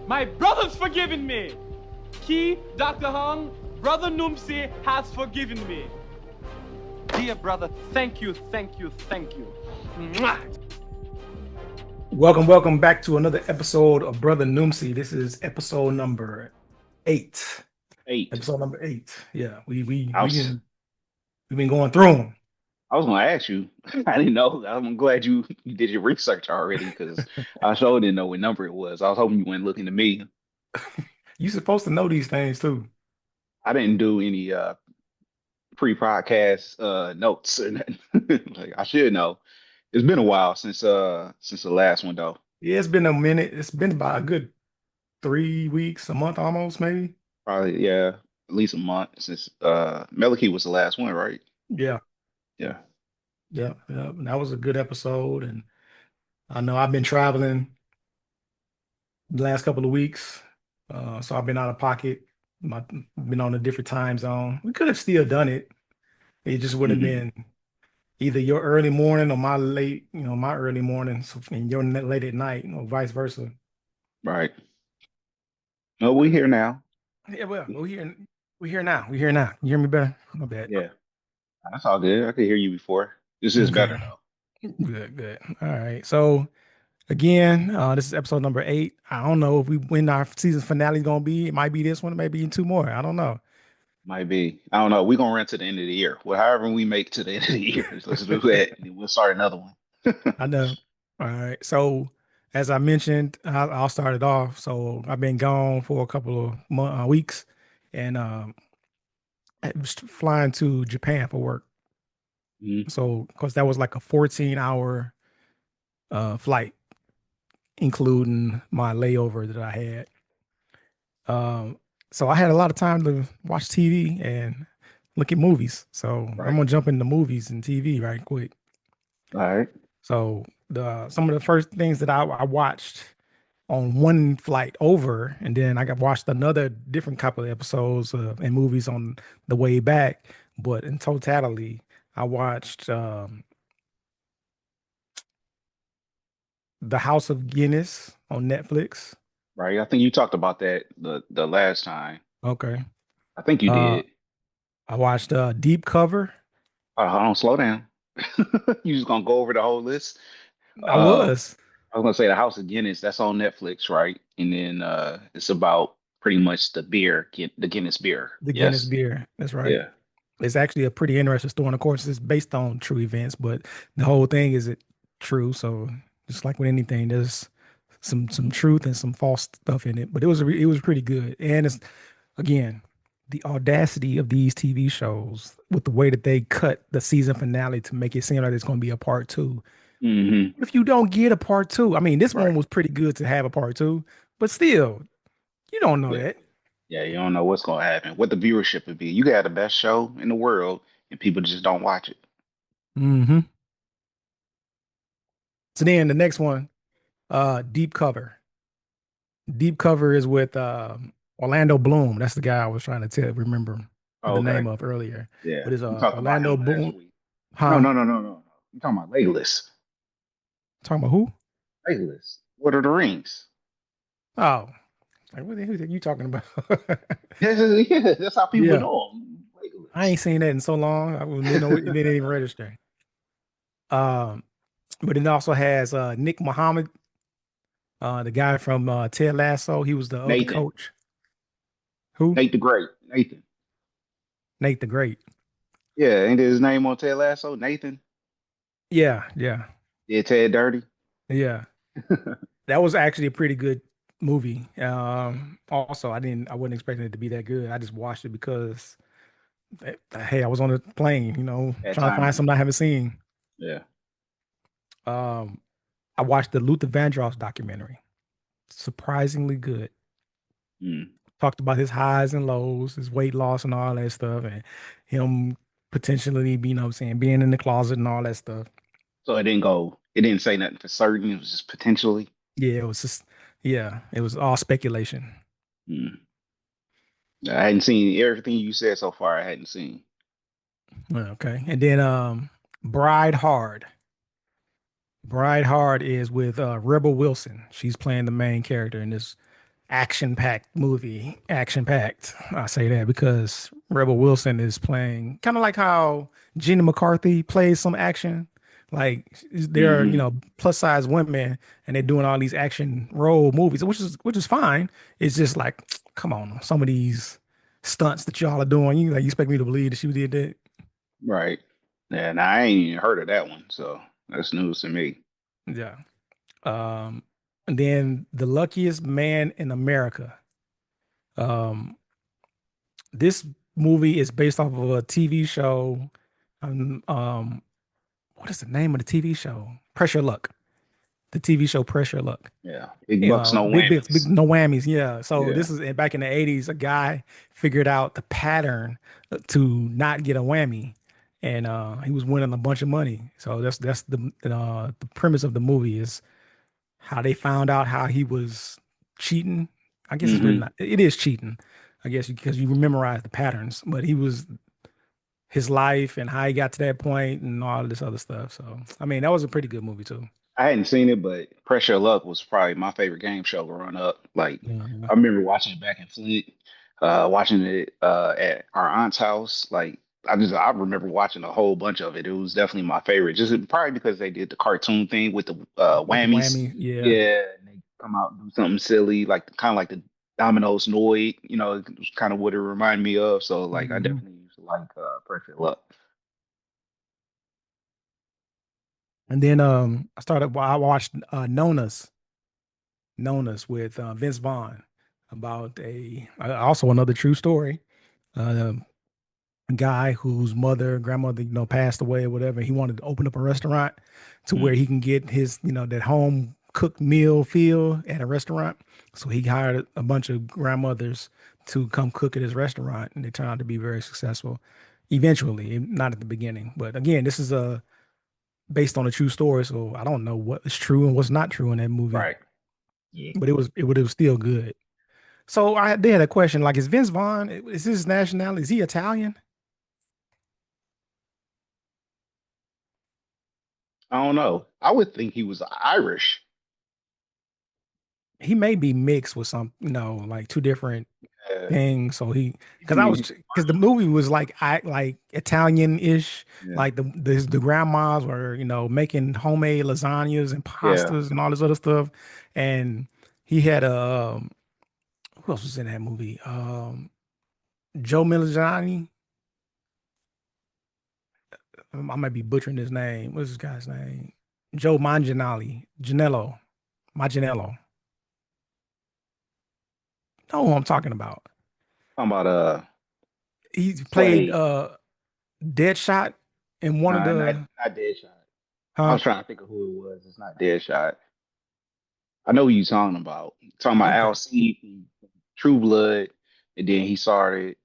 My brother's forgiven me. He, Dr. Hung, Brother Numsi has forgiven me. Dear brother, thank you, thank you, thank you. Mwah! Welcome back to another episode of Brother Noomsy. This is episode number 8. 8. Episode number 8. Yeah, we've was been going through them. I was gonna ask you. I didn't know. I'm glad you did your research already because I sure didn't know what number it was. I was hoping you went looking to me. You're supposed to know these things too. I didn't do any pre-podcast notes or nothing. Like I should know. It's been a while since the last one though. Yeah, it's been a minute. It's been about a good 3 weeks, a month almost, maybe. Probably yeah, at least a month since Melody was the last one, right? Yeah, Yeah. yeah. That was a good episode, and I know I've been traveling the last couple of weeks, so I've been out of pocket. Been on a different time zone. We could have still done it. It just would have Hmm. been either your early morning or my early morning, so and your late at night, or vice versa. Right. No, we here now. Yeah, well, we're here now. We're here now. You hear me better? My bad. Yeah, that's all good. I could hear you before. This is Okay. better though. Good. All right. So again, this is episode number 8. I don't know if when our season finale is gonna be. It might be this one, it might be in 2 more. I don't know. Might be. I don't know. We're gonna run to the end of the year. Well, however we make to the end of the year, let's do that. And then we'll start another one. I know. All right. So as I mentioned, I'll start it off. So I've been gone for a couple of weeks, and I was flying to Japan for work. Mhm. So, because that was like a 14-hour flight, including my layover that I had. So I had a lot of time to watch TV and look at movies. So I'm Right. gonna jump into movies and TV right quick. All right. So some of the first things that I watched on one flight over, and then watched another different couple of episodes and movies on the way back. But in totality, I watched The House of Guinness on Netflix. Right. I think you talked about that the last time. Okay. I think you Uh, did. I watched Deep Cover. Hold on, slow down. You just gonna go over the whole list? I Uh, was I was gonna say the House of Guinness. That's on Netflix, right? And then it's about pretty much the beer, the Guinness beer. the Guinness Yes. beer. That's right. Yeah. It's actually a pretty interesting story. And of course, it's based on true events, but the whole thing is it true. So just like with anything, there's some truth and some false stuff in it. But it was pretty good. And it's again the audacity of these TV shows with the way that they cut the season finale to make it seem like it's going to be a part 2. Hmm. What if you don't get a part 2? I mean, this one Right. was pretty good to have a part 2, but still, you don't know Yeah. that. Yeah. You don't know what's gonna happen. What the viewership would be. You got the best show in the world, and people just don't watch it. Hmm. So then the next one, Deep Cover. Deep Cover is with Orlando Bloom. That's the guy I was trying to remember Oh, the okay. name of earlier. Yeah. But it's We talked about Orlando him last Bloom. week. No, Huh? no, no, no, no. You talking about Legolas. Talking about who? Legolas. What are the rings? Oh, like what the hell are you talking about? Yeah, that's how people Yeah, know him. I Legolas. ain't seen that in so long. I wouldn't know it didn't even register. Um, but it also has Nick Muhammad, the guy from Ted Lasso. He was the other Nathan. coach. Who? Nate the Great. Nathan. Nate the Great. Yeah, ain't his name on Ted Lasso? Nathan? Yeah. Yeah, Ted Dirty. Yeah. That was actually a pretty good movie. Also, I wasn't expecting it to be that good. I just watched it because, hey, I was on a plane, That trying to time find on it. something I haven't seen. Yeah. Um, I watched the Luther Vandross documentary. Surprisingly good. Mm. Talked about his highs and lows, his weight loss and all that stuff, and him potentially, what I'm saying, being in the closet and all that stuff. So it didn't say nothing for certain. It was just potentially. It was all speculation. Mm. I hadn't seen everything you said so far. I hadn't seen. Well, okay. And then Bride Hard. Bride Hard is with Rebel Wilson. She's playing the main character in this action-packed movie. Action-packed. I say that because Rebel Wilson is playing kind of like how Gina McCarthy plays some action. Like there are, Hmm. plus size women and they're doing all these action role movies, which is fine. It's just like, come on, some of these stunts that y'all are doing, you expect me to believe that she did that? Right. Yeah, and I ain't even heard of that one, so that's news to me. Yeah. Um, and then The Luckiest Man in America. Um, this movie is based off of a TV show. Um, um, what is the name of the TV show? Pressure Luck. The TV show Pressure Luck. Yeah. Big bucks, no Big whammies. no whammies. Yeah. So Yeah. this is back in the 80s. A guy figured out the pattern to not get a whammy, and he was winning a bunch of money. So that's the premise of the movie is how they found out how he was cheating. I guess it's really Hmm. not. It is cheating, I guess, because you memorize the patterns. But he was his life and how he got to that point and all this other stuff. So I mean, that was a pretty good movie too. I hadn't seen it, but Pressure of Luck was probably my favorite game show growing up. Like Yeah. I remember watching it back in Flint, watching it at our aunt's house. Like I remember watching a whole bunch of it. It was definitely my favorite. Just probably because they did the cartoon thing with the With the whammies. whammy, yeah. Yeah, and they come out and do something silly, like kind of like the Domino's Noid. It was kind of what it reminded me of. So like I Mhm. definitely used to like Pressure of Luck. And then I watched Nona's with Vince Vaughn about also another true story. Uh, a guy whose grandmother, passed away or whatever. He wanted to open up a restaurant to where Mm. he can get his, that home cooked meal feel at a restaurant. So he hired a bunch of grandmothers to come cook at his restaurant, and they turned out to be very successful. Eventually, not at the beginning, but again, this is based on a true story, so I don't know what is true and what's not true in that movie, Right. Yeah. but it was still good. So they had a question like, is Vince Vaughn, is his nationality, is he Italian? I don't know. I would think he was Irish. He may be mixed with some, like two different Uh, things. So he can be because the movie was like Italian-ish, Yeah. like the grandmas were, making homemade lasagnas and Yeah. pastas and all this other stuff. And he had who else was in that movie? Joe Miligiani. I might be butchering his name. What's this guy's name? Joe Manganiello. Janello. Manganiello. Know who I'm talking about. Talking about He played Slade. Deadshot in one of Nah, not the not Deadshot. I huh? was trying to think of who it was. It's not Deadshot. I know who you're talking about. Talking about Okay. LC from True Blood, and then he started.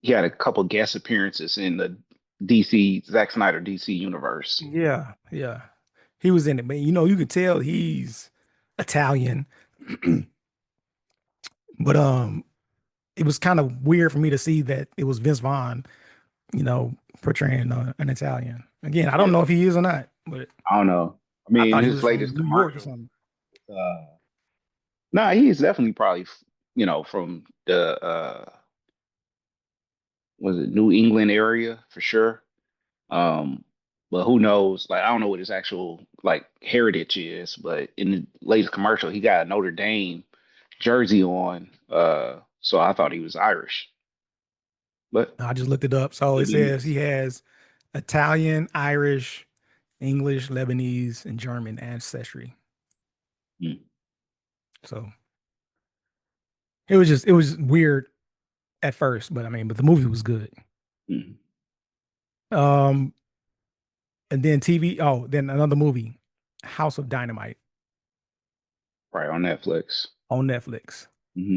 He had a couple guest appearances in the DC Zack Snyder DC universe. Yeah, yeah. He was in it, but you could tell he's Italian. But it was kind of weird for me to see that it was Vince Vaughn, portraying an Italian. Again, I don't Yeah. know if he is or not, but I don't know. I I mean, thought he his was from latest New York or commercial. something. Uh, nah, he's definitely probably from the was it New England area for sure. Um, but who knows? Like, I don't know what his actual like heritage is, but in the latest commercial, he got a Notre Dame jersey on. So I thought he was Irish, but I just looked it up. So it could be says he mixed. has Italian, Irish, English, Lebanese, and German ancestry. Mm, So it was weird at first, but I mean, but the movie was good. mm. Um, and then then another movie, House of Dynamite Right on Netflix. on Netflix. Hmm.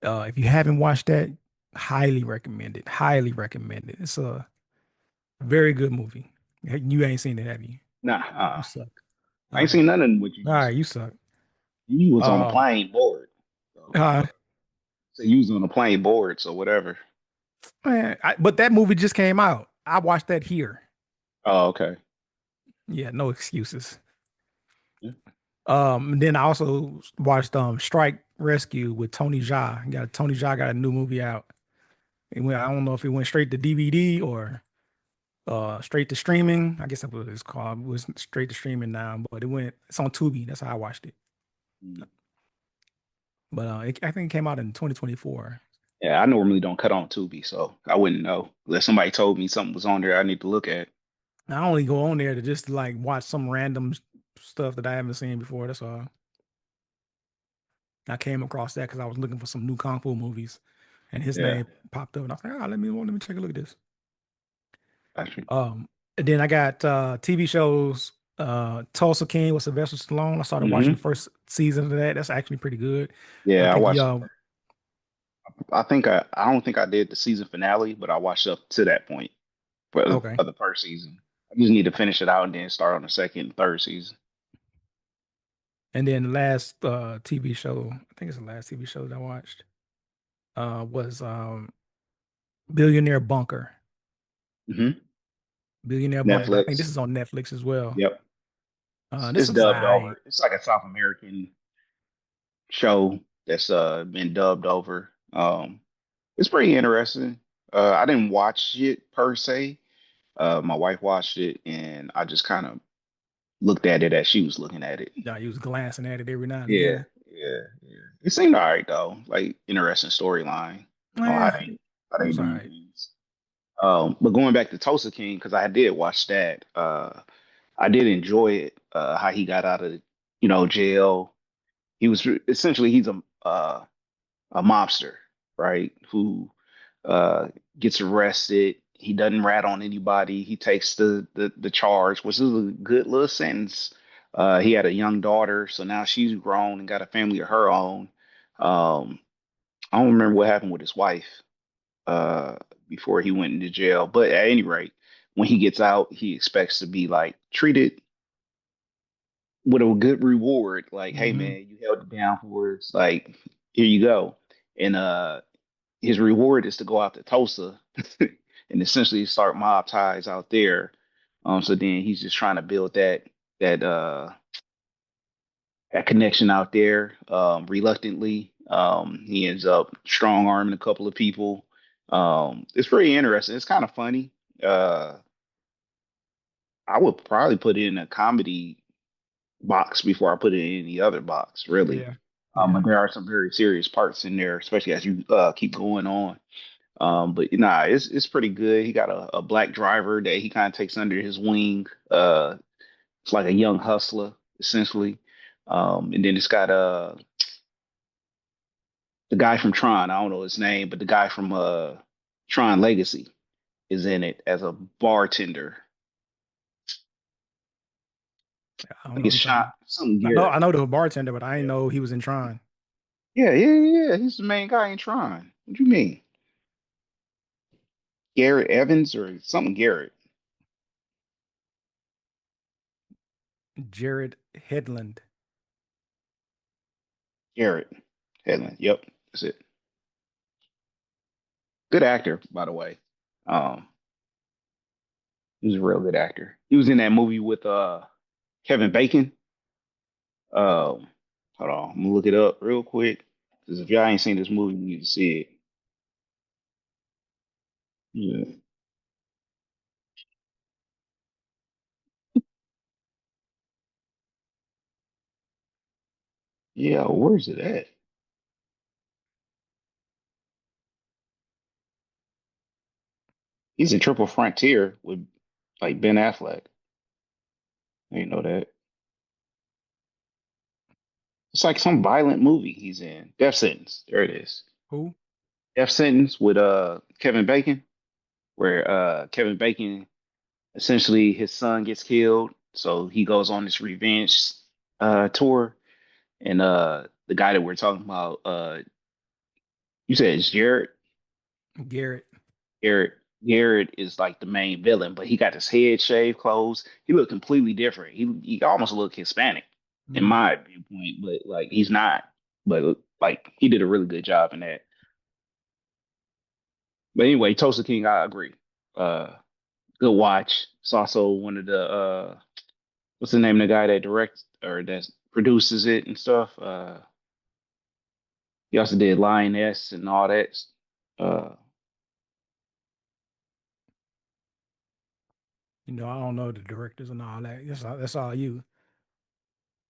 If you haven't watched that, highly recommend it. Highly recommend it. It's a very good movie. You ain't seen it, have you? Nah, You suck. I ain't Okay. seen nothing what you All just right, said. you suck. You was on a Um, plane board, uh, so you was on a plane board, so whatever. but that movie just came out. I watched that here. Oh, okay. Yeah, no excuses. Yeah. Then I also watched Strike Rescue with Tony Jaa. Tony Jaa got a new movie out. I don't know if it went straight to DVD or straight to streaming. I guess that's what it's called. It was straight to streaming now, but it's on Tubi. That's how I watched it. Mm. But I think it came out in 2024. Yeah, I normally don't cut on Tubi, so I wouldn't know unless somebody told me something was on there I need to look at. I only go on there to just like watch some random stuff that I haven't seen before. That's all. I came across that because I was looking for some new kung fu movies, and his Yeah, name popped up, and I was like, let me take a look at this. actually. And then I got TV shows. Tulsa King with Sylvester Stallone. I started watching the Hmm. first season of that. That's actually pretty good. I Yeah, I think he watched. I don't think I did the season finale, but I watched up to that point okay. for the first season. I just need to finish it out and then start on the second, third season. And then the last TV show, I think it's the last TV show that I watched, was Billionaire Bunker. Hmm. Billionaire Bunker. I think this Netflix. is on Netflix as well. Yep. This It's was dubbed I over. It's like a South American show that's been dubbed over. It's pretty interesting. I didn't watch it per se. My wife watched it, and I just kind of looked at it as she was looking at it. yeah, he was glancing at it every now and Yeah, again. yeah, yeah. It seemed all right though. Like interesting storyline on Eh, how it they was all doing right. things. But going back to Tulsa King, because I did watch that. I did enjoy it. How he got out of jail. Essentially he's a mobster, right? Who gets arrested. He doesn't rat on anybody. He takes the charge, which is a good little sentence. He had a young daughter, so now she's grown and got a family of her own. Um, I don't remember what happened with his wife uh, before he went into jail, but at any rate, when he gets out, he expects to be like treated with a good reward. Like, hey Hmm. man, you held it down for us. Like, here you go. And his reward is to go out to Tulsa and essentially start mob ties out there. So then he's just trying to build that that connection out there. Reluctantly, he ends up strong arming a couple of people. It's pretty interesting. It's kind of funny. Uh, I would probably put it in a comedy box before I put it in any other box, really. Yeah. Yeah. But there are some very serious parts in there, especially as you keep going on. But nah, it's pretty good. He got a black driver that he kind of takes under his wing. It's like a young hustler, essentially. And then it's got the guy from Tron. I don't know his name, but the guy from Tron Legacy is in it as a bartender. I I don't think know it's who you're talking shot about. something I know Garrett. I know the bartender, but I didn't Yeah. know he was in Tron. Yeah. He's the main guy in Tron. What do you mean? Garrett Evans or something Garrett? Jared Headland. Garrett Hedlund. Yep, that's it. Good actor, by the way. Um, he was a real good actor. He was in that movie with Kevin Bacon. Um, Hold on, I'm gonna look it up real quick because if y'all ain't seen this movie, you need to see it. Yeah, yeah. Where's it at? He's in Triple Frontier with like Ben Affleck. I didn't know that. It's like some violent movie he's in. Death Sentence. There it is. Who? Death Sentence with Kevin Bacon, where Kevin Bacon essentially his son gets killed, so he goes on this revenge tour. And the guy that we're talking about, you said it's Jared. Garrett. Garrett. Garrett is like the main villain, but he got his head shaved, clothes. He looked completely different. He almost looked Hispanic in Mm. my viewpoint, but like he's not. But like he did a really good job in that. But anyway, Tulsa King, I agree. Good watch. It's also one of the what's the name of the guy that directs or that's produces it and stuff. He also did Lioness and all that. Uh, I don't know the directors and all that. That's all you.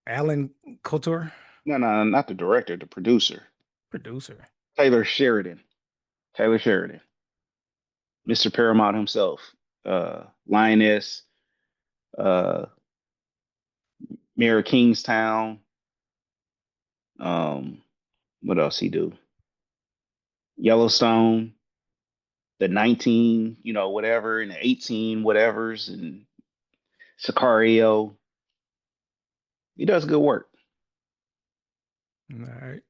Alan Couture, no, no, not the director, the producer, producer. Taylor Sheridan. Taylor Sheridan, Mr. Paramount himself. Lioness, uh, Mayor of Kingstown. Um, what else he do? Yellowstone, the 19, whatever, and the 18 whatevers, and Sicario. He does good work. All right.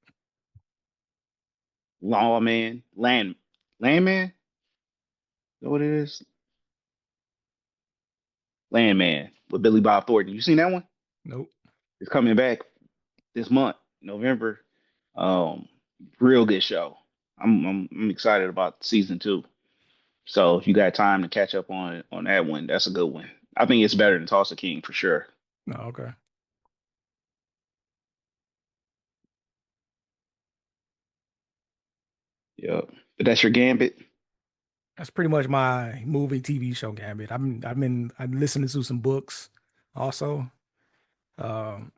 Lawman, Landman. Is that what it is? Landman with Billy Bob Thornton. You seen that one? Nope. It's coming back this month, November. Um, Real good show. I'm excited about season two. So if you got time to catch up on that one, that's a good one. I think it's better than Tulsa King for sure. No, okay. Yep. But that's your Gambit. That's pretty much my movie TV show gambit. I'm listening to some books also. Um,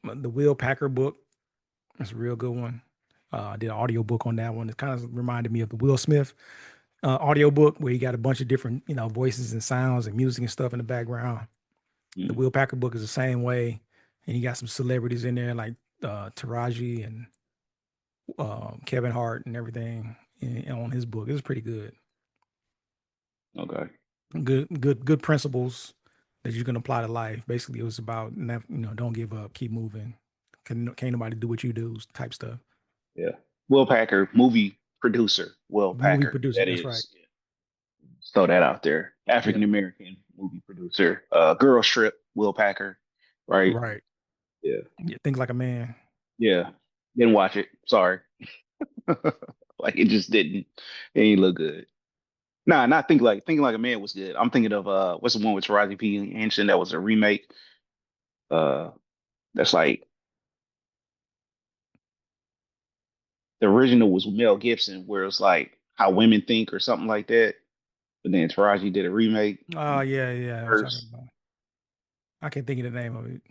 the Will Packer book is a real good one. I did an audio book on that one. It kind of reminded me of the Will Smith audio book where you got a bunch of different, voices and sounds and music and stuff in the background. The Mm, Will Packer book is the same way, and you got some celebrities in there like Taraji and Kevin Hart and everything on his book. It was pretty good. okay. Good principles that you can apply to life. Basically, it was about don't give up, keep moving. Can't nobody do what you do type stuff. Yeah. Will Packer, movie producer. Will Movie Packer. producer, That that's right. is. Yeah. Throw that out there. Yeah, African American movie producer. Girl Strip. Will Packer. Right. right. Yeah. Yeah, think like a man. Yeah. Didn't watch it. Sorry. Like it just didn't. It ain't look good. Nah, not thinking like a man was good. I'm thinking of what's the one with Taraji P. Henson that was a remake. Uh, that's like the original was Mel Gibson, where it's like how women think or something like that. But then Taraji did a remake. Oh yeah, yeah. I was talking Hers, about. I can't think of the name of it.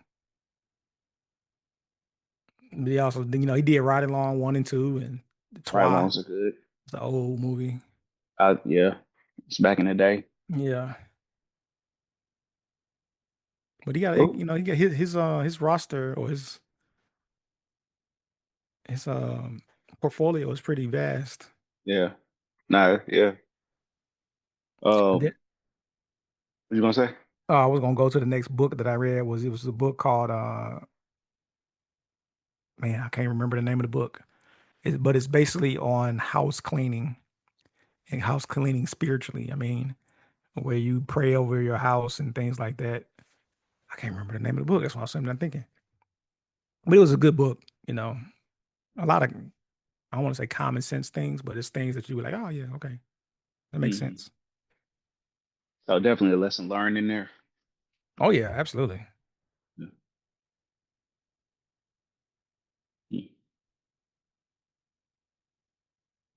But he also, he did Ride Along 1 and 2 and Ride Twi, Alongs are good. the old movie. Yeah, it's back in the day. Yeah, but he got, Cool. he got his roster or his portfolio is pretty vast. Yeah. Nah. Yeah. But then, What you gonna say? I was gonna go to the next book that I read. It was a book called man, I can't remember the name of the book. But it's basically on house cleaning and house cleaning spiritually. I mean, where you pray over your house and things like that. I can't remember the name of the book. That's why I'm thinking. But it was a good book. A lot of, I don't want to say common sense things, but it's things that you were like, oh yeah, okay, that makes Hmm. sense. So definitely a lesson learned in there. Oh yeah, absolutely. Yeah.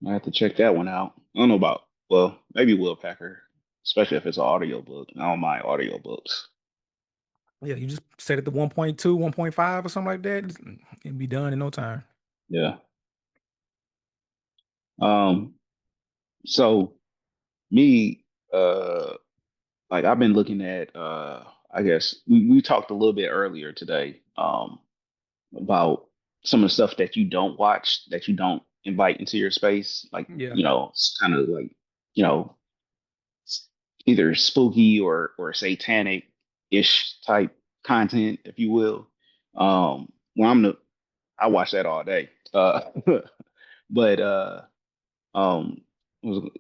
Hmm. I have to check that one out. I don't know about, well, maybe Will Packer, especially if it's an audio book. I don't mind audio books. Yeah, you just set it to 1.2, 1.5 or something like that. It'd be done in no time. Yeah. Um, so me, like I've been looking at, I guess we talked a little bit earlier today, about some of the stuff that you don't watch, that you don't invite into your space. Like, Yeah. it's kind of like, you know, either spooky or satanic ish type content, if you will. Well, I watch that all day. But um,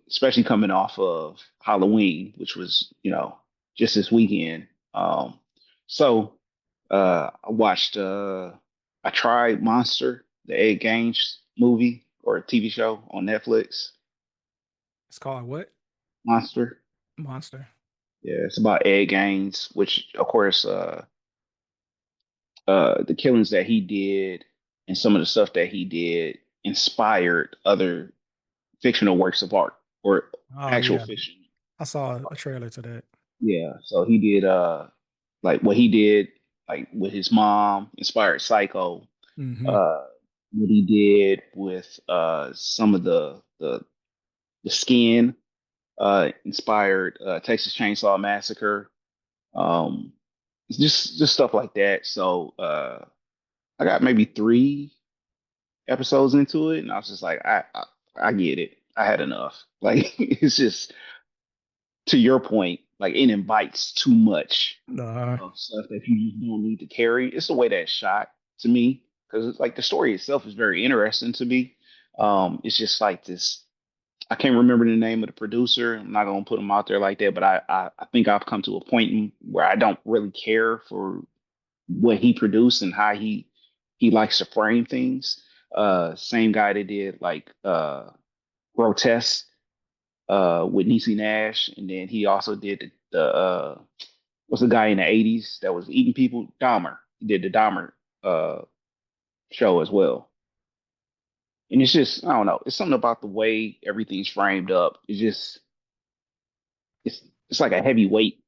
especially coming off of Halloween, which was just this weekend. So I tried Monster, the Ed Gaines movie or TV show on Netflix. It's called what? Monster. Monster. Yeah, it's about Ed Gaines, which of course the killings that he did and some of the stuff that he did inspired other fictional works of art or Oh actual yeah, fiction. I saw a trailer to that. Yeah, so he did like what he did like with his mom inspired Psycho. Hmm. Uh what he did with some of the skin inspired Texas Chainsaw Massacre. Um it's just stuff like that. So I got maybe 3 episodes into it and I was just like I get it. I had enough. Like it's just to your point, like it invites too much Uh, of stuff that you just don't need to carry. It's the way that it's shot to me because it's like the story itself is very interesting to me. It's just like this. I can't remember the name of the producer. I'm not gonna put him out there like that, but I think I've come to a point where I don't really care for what he produced and how he likes to frame things. Same guy that did like Grotesque with Niecy Nash, and then he also did the what's the guy in the '80s that was eating people? Dahmer. He did the Dahmer uh, show as well. And it's just I don't know. It's something about the way everything's framed up. It's it's like a heavy weight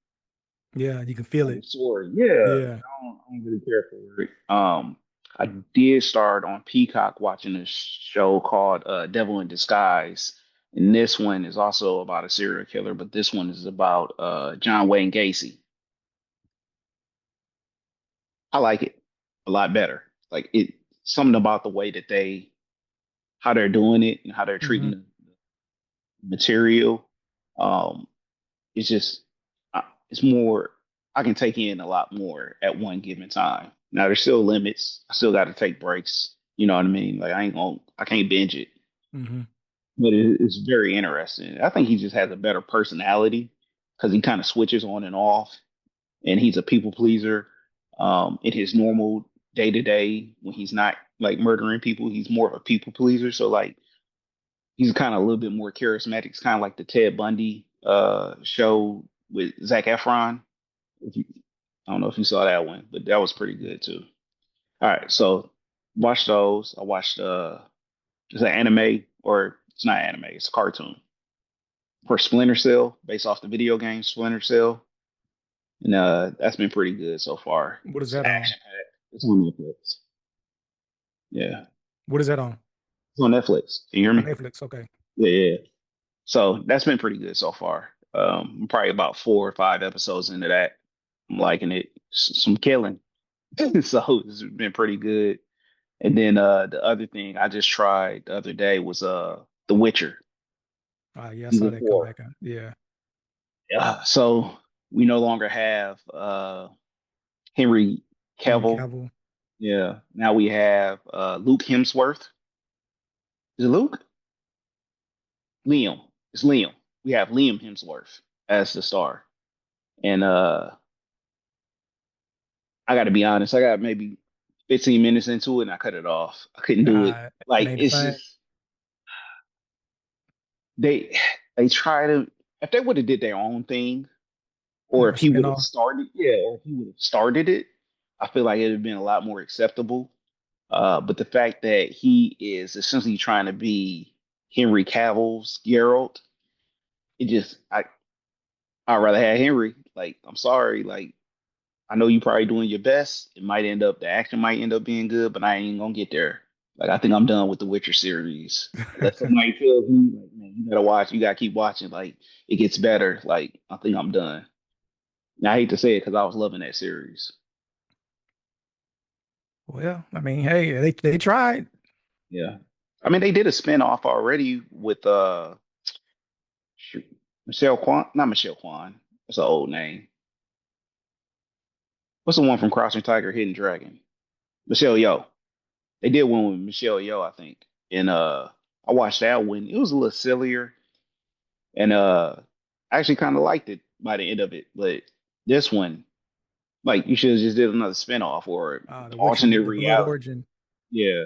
yeah, you can feel on the it. sword. Yeah, Yeah. I don't really care for it. I did start on Peacock watching a show called Devil in Disguise. And this one is also about a serial killer, but this one is about John Wayne Gacy. I like it a lot better. Like it, something about the way that how they're doing it and how they're treating Hmm. the material. Um, it's just, it's more. I can take in a lot more at one given time. Now there's still limits. I still got to take breaks. You know what I mean? Like I can't binge it. Hmm. But it's very interesting. I think he just has a better personality because he kind of switches on and off, and he's a people pleaser. In his normal day to day, when he's not like murdering people, he's more of a people pleaser. So like he's kind of a little bit more charismatic. It's kind of like the Ted Bundy show with Zac Efron. If you, I don't know if you saw that one, but that was pretty good too. All right, so watch those. I watched it's an anime or it's not anime, it's a cartoon for Splinter Cell based off the video game Splinter Cell. And that's been pretty good so far. What is It's that on? action packed. It's on Netflix. Yeah. What is that on? It's on Netflix. Can you hear On me? Netflix. Okay. Yeah, yeah. So that's been pretty good so far. I'm probably about 4 or 5 episodes into that. I'm liking it. Some killing. So it's been pretty good. And then the other thing I just tried the other day was The Witcher Yeah, I saw season that come 4. back on. Yeah. Yeah. So we no longer have Henry Henry Cavill. Cavill. Yeah. Now we have Luke Hemsworth. Is it Luke? Liam. It's Liam. We have Liam Hemsworth as the star. And I gotta be honest, I got maybe 15 minutes into it and I cut it off. I couldn't do it. It Like ain't the it's same. just they they try to if they would have did their own thing, or Like a if he would have spinoff. started, yeah, or if he would have started it, I feel like it would have been a lot more acceptable. But the fact that he is essentially trying to be Henry Cavill's Geralt, it just I'd rather have Henry. Like, I'm sorry. Like, I know you probably doing your best. It might end up the action might end up being good, but I ain't gonna get there. Like, I think I'm done with the Witcher series. Unless somebody tells me, like, man, you gotta watch, you gotta keep watching. Like, it gets better. Like, I think I'm done. Now, I hate to say it because I was loving that series. Well, I mean, hey, they tried. Yeah. I mean, they did a spinoff already with shoot, Michelle Kwan, not Michelle Kwan. That's an old name. What's the one from Crouching Tiger, Hidden Dragon? Michelle Yeoh. They did one with Michelle Yeoh, I think. And I watched that one. It was a little sillier. And I actually kind of liked it by the end of it. But this one, like you should have just did another spinoff or The Witcher, alternate the Blood reality. Origin. Yeah.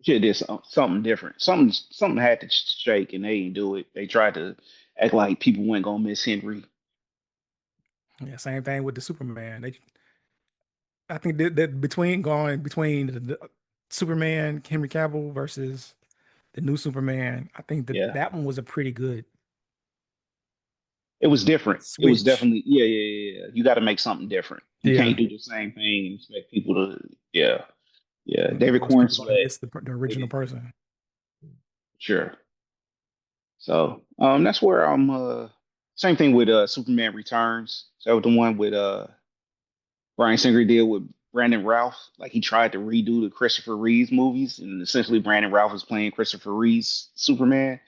Should have did something different. Something had to shake and they didn't do it. They tried to act like people weren't gonna miss Henry. Yeah, same thing with the Superman. I think that between going between the Superman Henry Cavill versus the new Superman, I think that Yeah, that one was a pretty good it was different. It was switch. definitely yeah. You got to make something different. You can't Yeah, do the same thing and expect people to yeah yeah. David most Corn people gonna Sweat miss the original maybe person. sure. So that's where I'm. Same thing with Superman Returns. So that was the one with Bryan Singer did with Brandon Routh. Like he tried to redo the Christopher Reeves movies, and essentially Brandon Routh was playing Christopher Reeves Superman.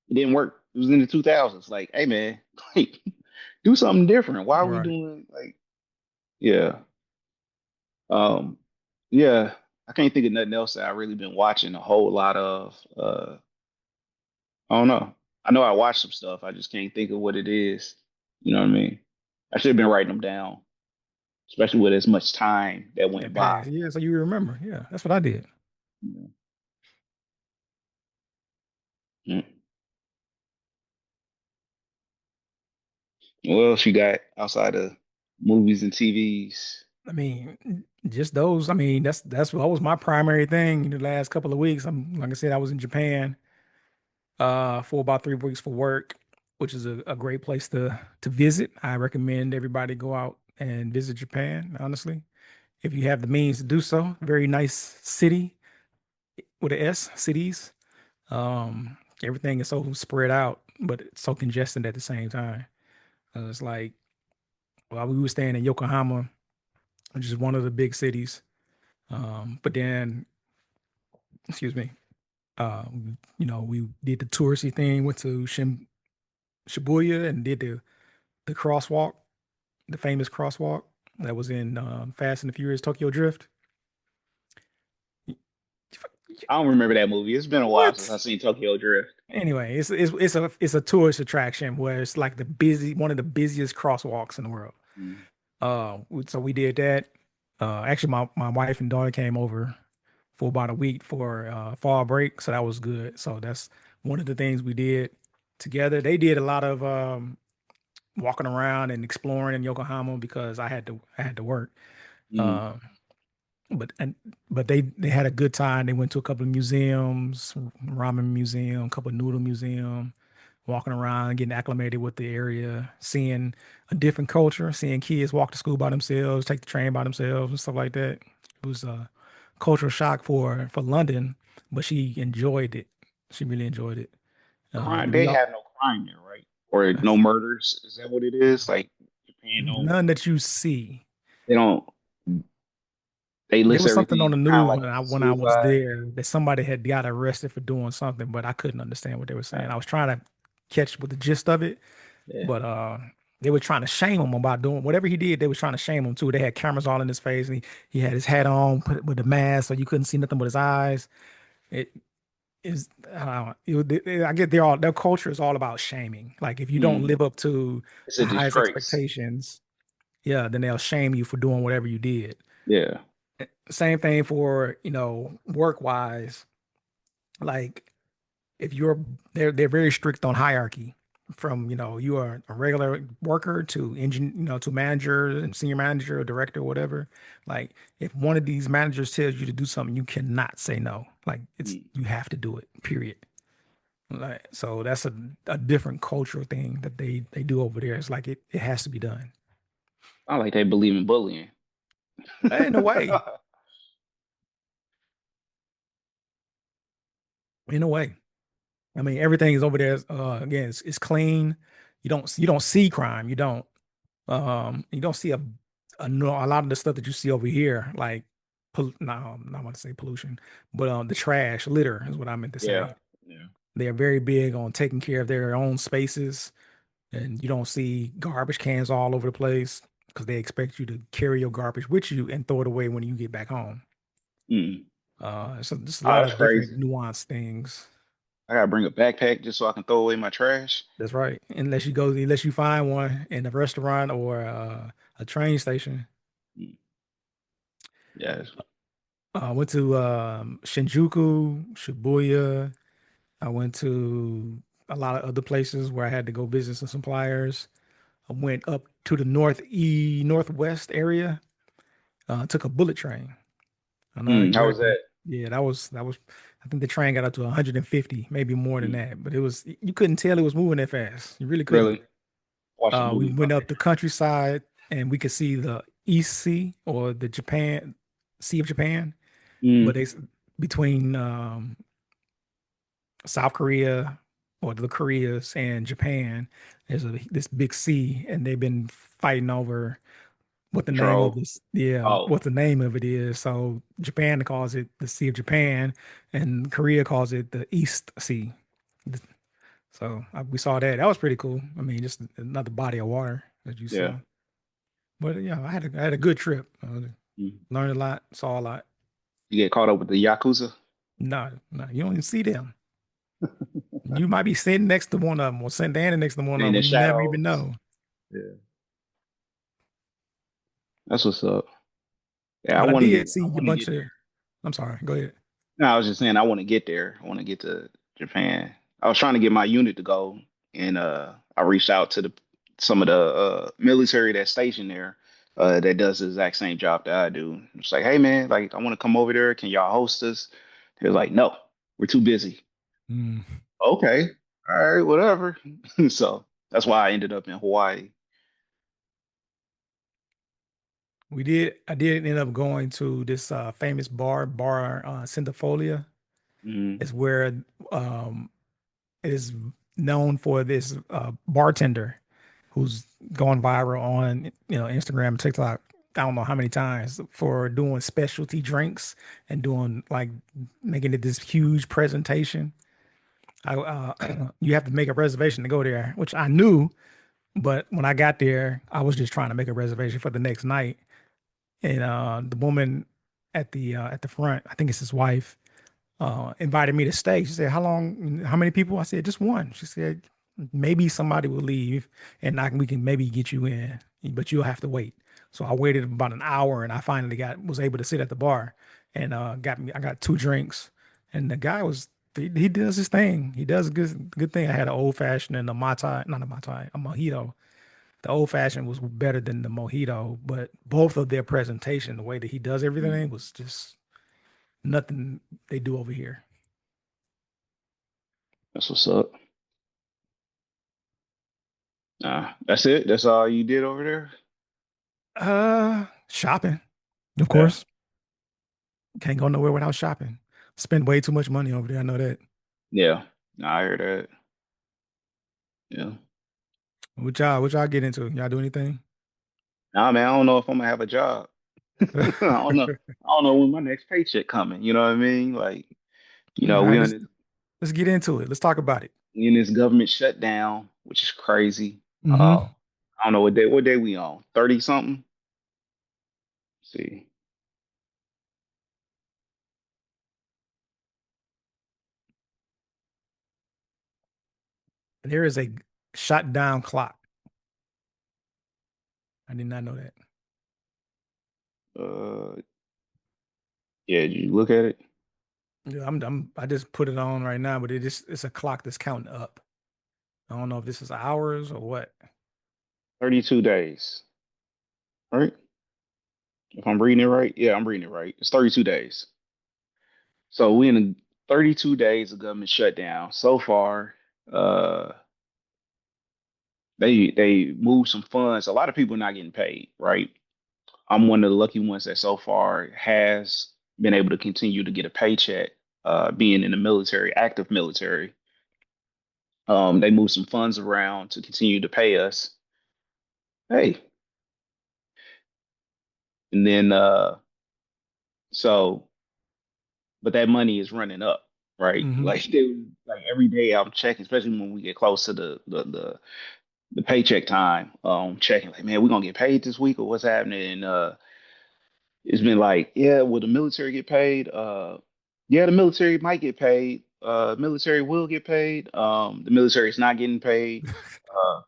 It didn't work. It was in the 2000s. Like, hey man, like do something different. Why are we Right. doing like yeah, um, yeah. I can't think of nothing else that I really been watching a whole lot of. I don't know. I know I watched some stuff. I just can't think of what it is. You know what I mean? I should have been writing them down, especially with as much time that That went by. passed. Yeah, so you remember. Yeah, that's what I did. Yeah. Mm. What else you got outside of movies and TVs? I mean, just those. I mean, that's what was my primary thing in the last couple of weeks. I'm like I said, I was in Japan for about 3 weeks for work, which is a great place to visit. I recommend everybody go out and visit Japan, honestly, if you have the means to do so. Very nice city with a S, cities. Everything is so spread out, but it's so congested at the same time. It's like, well, we were staying in Yokohama, which is one of the big cities. But then, excuse me, we did the touristy thing, went to Shibuya and did the crosswalk, the famous crosswalk that was in Fast and the Furious Tokyo Drift. Y- I don't remember that movie. It's been a while since What? I've seen Tokyo Drift. Anyway, it's a tourist attraction where it's like one of the busiest crosswalks in the world. Mm. So we did that. Actually, my wife and daughter came over for about a week for fall break, so that was good. So that's one of the things we did together. They did a lot of walking around and exploring in Yokohama because I had to work. Mm. Um, but and but they had a good time. They went to a couple of museums, ramen museum, a couple of noodle museum, walking around, getting acclimated with the area, seeing a different culture, seeing kids walk to school by themselves, take the train by themselves, and stuff like that. It was a cultural shock for London, but she enjoyed it. She really enjoyed it. Crime. We They all have no crime there, right? Or no murders. Is that what it is? Like Japan don't. none that you see. They don't. They There list was something on everything the kind of news like when it's I a when I was suicide. there that somebody had got arrested for doing something, but I couldn't understand what they were saying. I Uh, was trying to catch with the gist of it, yeah. but they were trying to shame him about doing whatever he did. They was trying to shame him too. They had cameras all in his face, and he had his hat on, put it with the mask, so you couldn't see nothing but his eyes. It is, I get their culture is all about shaming. Like if you don't Mm. live up to It's the a highest disgrace. expectations, yeah, then they'll shame you for doing whatever you did. Yeah. Same thing for, work wise. Like if you're they're very strict on hierarchy from, you are a regular worker to to manager and senior manager or director or whatever. Like if one of these managers tells you to do something, you cannot say no. Like Mm. you have to do it, period. Like so that's a different cultural thing that they do over there. It's like it has to be done. I like they believe in bullying. In a way. In a way. I mean, everything is over there. Again, it's clean. You don't see crime. You don't see a lot of the stuff that you see over here, like no, I'm not want to say pollution, but the trash, litter is what I meant to Yeah. say. Yeah. They're very big on taking care of their own spaces, and you don't see garbage cans all over the place because they expect you to carry your garbage with you and throw it away when you get back home. Mm. So just a Oh, lot that's of different crazy. nuanced things. I gotta bring a backpack just so I can throw away my trash. That's right. Unless you find one in a restaurant or a train station. Mm. Yeah. I went to Shinjuku, Shibuya. I went to a lot of other places where I had to go visit some suppliers. I went up to the northwest area Took a bullet train. I know How was exactly. that? Yeah, that was. I think the train got up to 150, maybe more than Mm, that. But it was you couldn't tell it was moving that fast. You really couldn't. really? Watch the We movie went about up that the train. countryside and we could see the East Sea or the Japan Sea of Japan, but Mm, they between South Korea or the Koreas and Japan, there's this big sea, and they've been fighting over what the name of control. this, yeah, Oh, what the name of it is. So Japan calls it the Sea of Japan, and Korea calls it the East Sea. So we saw that. That was pretty cool. I mean, just another body of water that you yeah. saw. But yeah, I had a good trip. Mm. Learned a lot, saw a lot. You get caught up with the Yakuza No, no, you don't even see them. You might be sitting next to one of them or standing next to one of in them. the You never even shadows. know. Yeah, that's what's up. Yeah, But I did I see a want to bunch get of. there. I'm sorry. Go ahead. No, I was just saying I want to get there. I want to get to Japan. I was trying to get my unit to go, and I reached out to the some of the military that's stationed there that does the exact same job that I do. It's like, hey man, like I want to come over there. Can y'all host us? They're like, no, we're too busy. Mm. Okay, all right, whatever. So that's why I ended up in Hawaii. I did end up going to this famous bar Centifolia. Mm, Is where um, it is known for this bartender who's gone viral on Instagram, TikTok. I don't know how many times for doing specialty drinks and doing like making it this huge presentation. You have to make a reservation to go there, which I knew, but when I got there, I was just trying to make a reservation for the next night. And the woman at the front, I think it's his wife, invited me to stay. She said, "How long? How many people?" I said, "Just one." She said, "Maybe somebody will leave, and we can maybe get you in, but you'll have to wait." So I waited about an hour, and I finally was able to sit at the bar, and I got two drinks, and the guy he does his thing. He does a good thing. I had an old fashioned and a mai tai, not a mai tai, a mojito. The old fashioned was better than the mojito, but both of their presentation, the way that he does mm. everything, was just nothing they do over here. That's what's up. That's it. That's all you did over there. Shopping, of Yeah. course. Can't go nowhere without shopping. Spend way too much money over there. I know that. Yeah. No, I heard that. Yeah. What y'all get into? Y'all do anything? Nah, man, I don't know if I'm gonna have a job. I don't know. I don't know when my next paycheck coming. You know what I mean? Like, All right, we on this let's get into it. Let's talk about it. we in this government shutdown, which is crazy. Hmm. I don't know what day we on. 30 something? See. There is a shut down clock. I did not know that. Uh yeah, did you look at it? Yeah, I just put it on right now, but it's a clock that's counting up. I don't know if this is hours or what. 32 days. Right? If I'm reading it right? Yeah, I'm reading it right. It's 32 days. So we in 32 days of government shutdown. So far, uh they moved some funds. A lot of people not getting paid, right? I'm one of the lucky ones that so far has been able to continue to get a paycheck, being in the military, active military. They moved some funds around to continue to pay us. Hey, and then so, but that money is running up, right? Hmm. Like every day I'm checking, especially when we get close to the paycheck time, checking like, man, we're gonna get paid this week or what's happening. And it's been like, yeah, will the military get paid? Yeah, the military might get paid. Military will get paid. The military is not getting paid. Uh,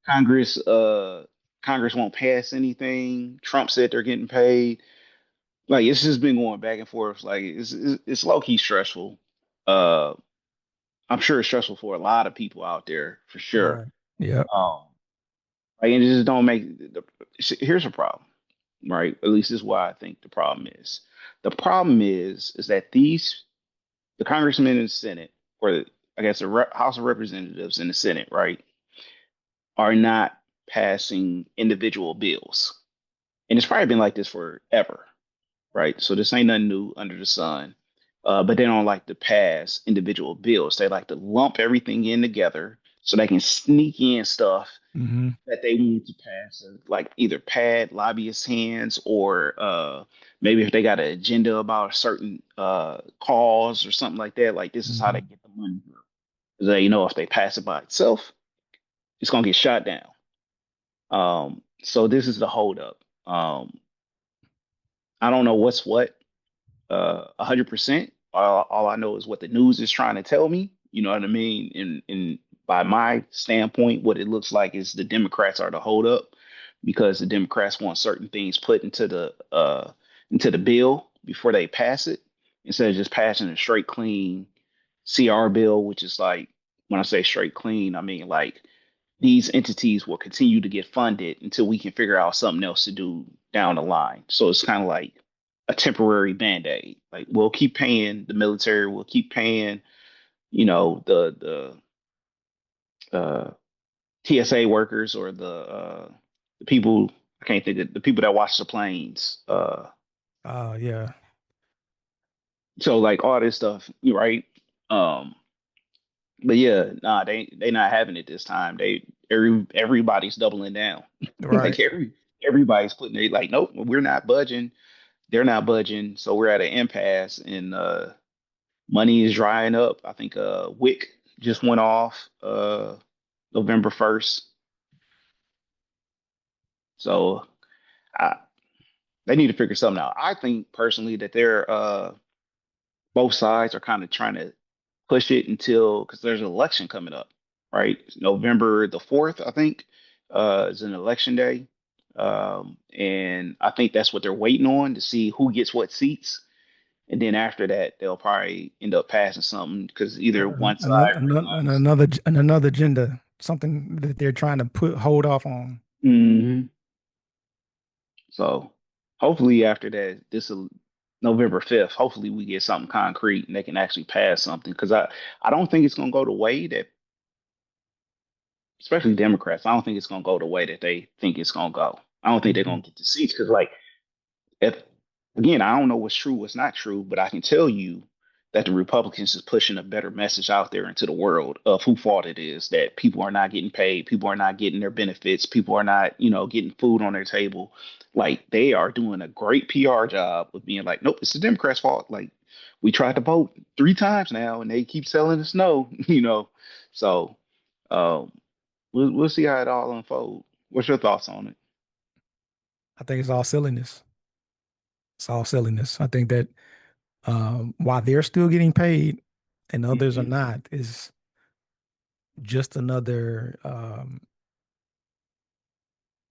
Congress, uh, Congress won't pass anything. Trump said they're getting paid. Like it's just been going back and forth. Like it's low key stressful. Uh, I'm sure it's stressful for a lot of people out there for sure. Right. Yep. Um, like it just don't make. Here's a problem. right? At least this is why I think the problem is. The problem is that the congressmen in the Senate, or I guess the House of Representatives in the Senate, right, are not passing individual bills. And it's probably been like this forever, right? So this ain't nothing new under the sun. But they don't like to pass individual bills. They like to lump everything in together so they can sneak in stuff Hmm. that they want to pass, like either pad lobbyists' hands or maybe if they got an agenda about a certain cause or something like that. Like this is how they Hmm. get the money through. Because they know if they pass it by itself, it's gonna get shot down. So this is the holdup. I don't know what's what 100%. All I know is what the news is trying to tell me. You know what I mean? And by my standpoint, what it looks like is the Democrats are the holdup because the Democrats want certain things put into the bill before they pass it instead of just passing a straight clean CR bill, which is like when I say straight clean, I mean like these entities will continue to get funded until we can figure out something else to do down the line. So it's kind of like a temporary band-aid. Like we'll keep paying the military, we'll keep paying, the TSA workers or the people I can't think of the people that watch the planes. Yeah. So like all this stuff, you right? Um, but yeah, nah, they not having it this time. Everybody's doubling down. Right. Like everybody's putting it like, nope, we're not budging. They're not budging, so we're at an impasse, and money is drying up. I think WIC just went off November 1st, so I, they need to figure something out. I think personally that they're both sides are kind of trying to push it until because there's an election coming up, right? November the 4th, I think, is an election day. And I think that's what they're waiting on to see who gets what seats. And then after that, they'll probably end up passing something because either one side realizes. Another agenda, something that they're trying to put hold off on. Mhm. So hopefully after that, November 5th, hopefully we get something concrete and they can actually pass something. Because I don't think it's going to go the way that especially Democrats, I don't think it's going to go the way that they think it's going to go. I don't think they're Hmm. going to get the seats because, like, if again, I don't know what's true, what's not true, but I can tell you that the Republicans is pushing a better message out there into the world of who fault it is that people are not getting paid, people are not getting their benefits, people are not, getting food on their table. Like they are doing a great PR job of being like, nope, it's the Democrats' fault. Like we tried to vote 3 times now, and they keep telling us no. So. Um, we'll see how it all unfolds. What's your thoughts on it? I think it's all silliness. It's all silliness. I think that while they're still getting paid and others are Hmm. not, is just another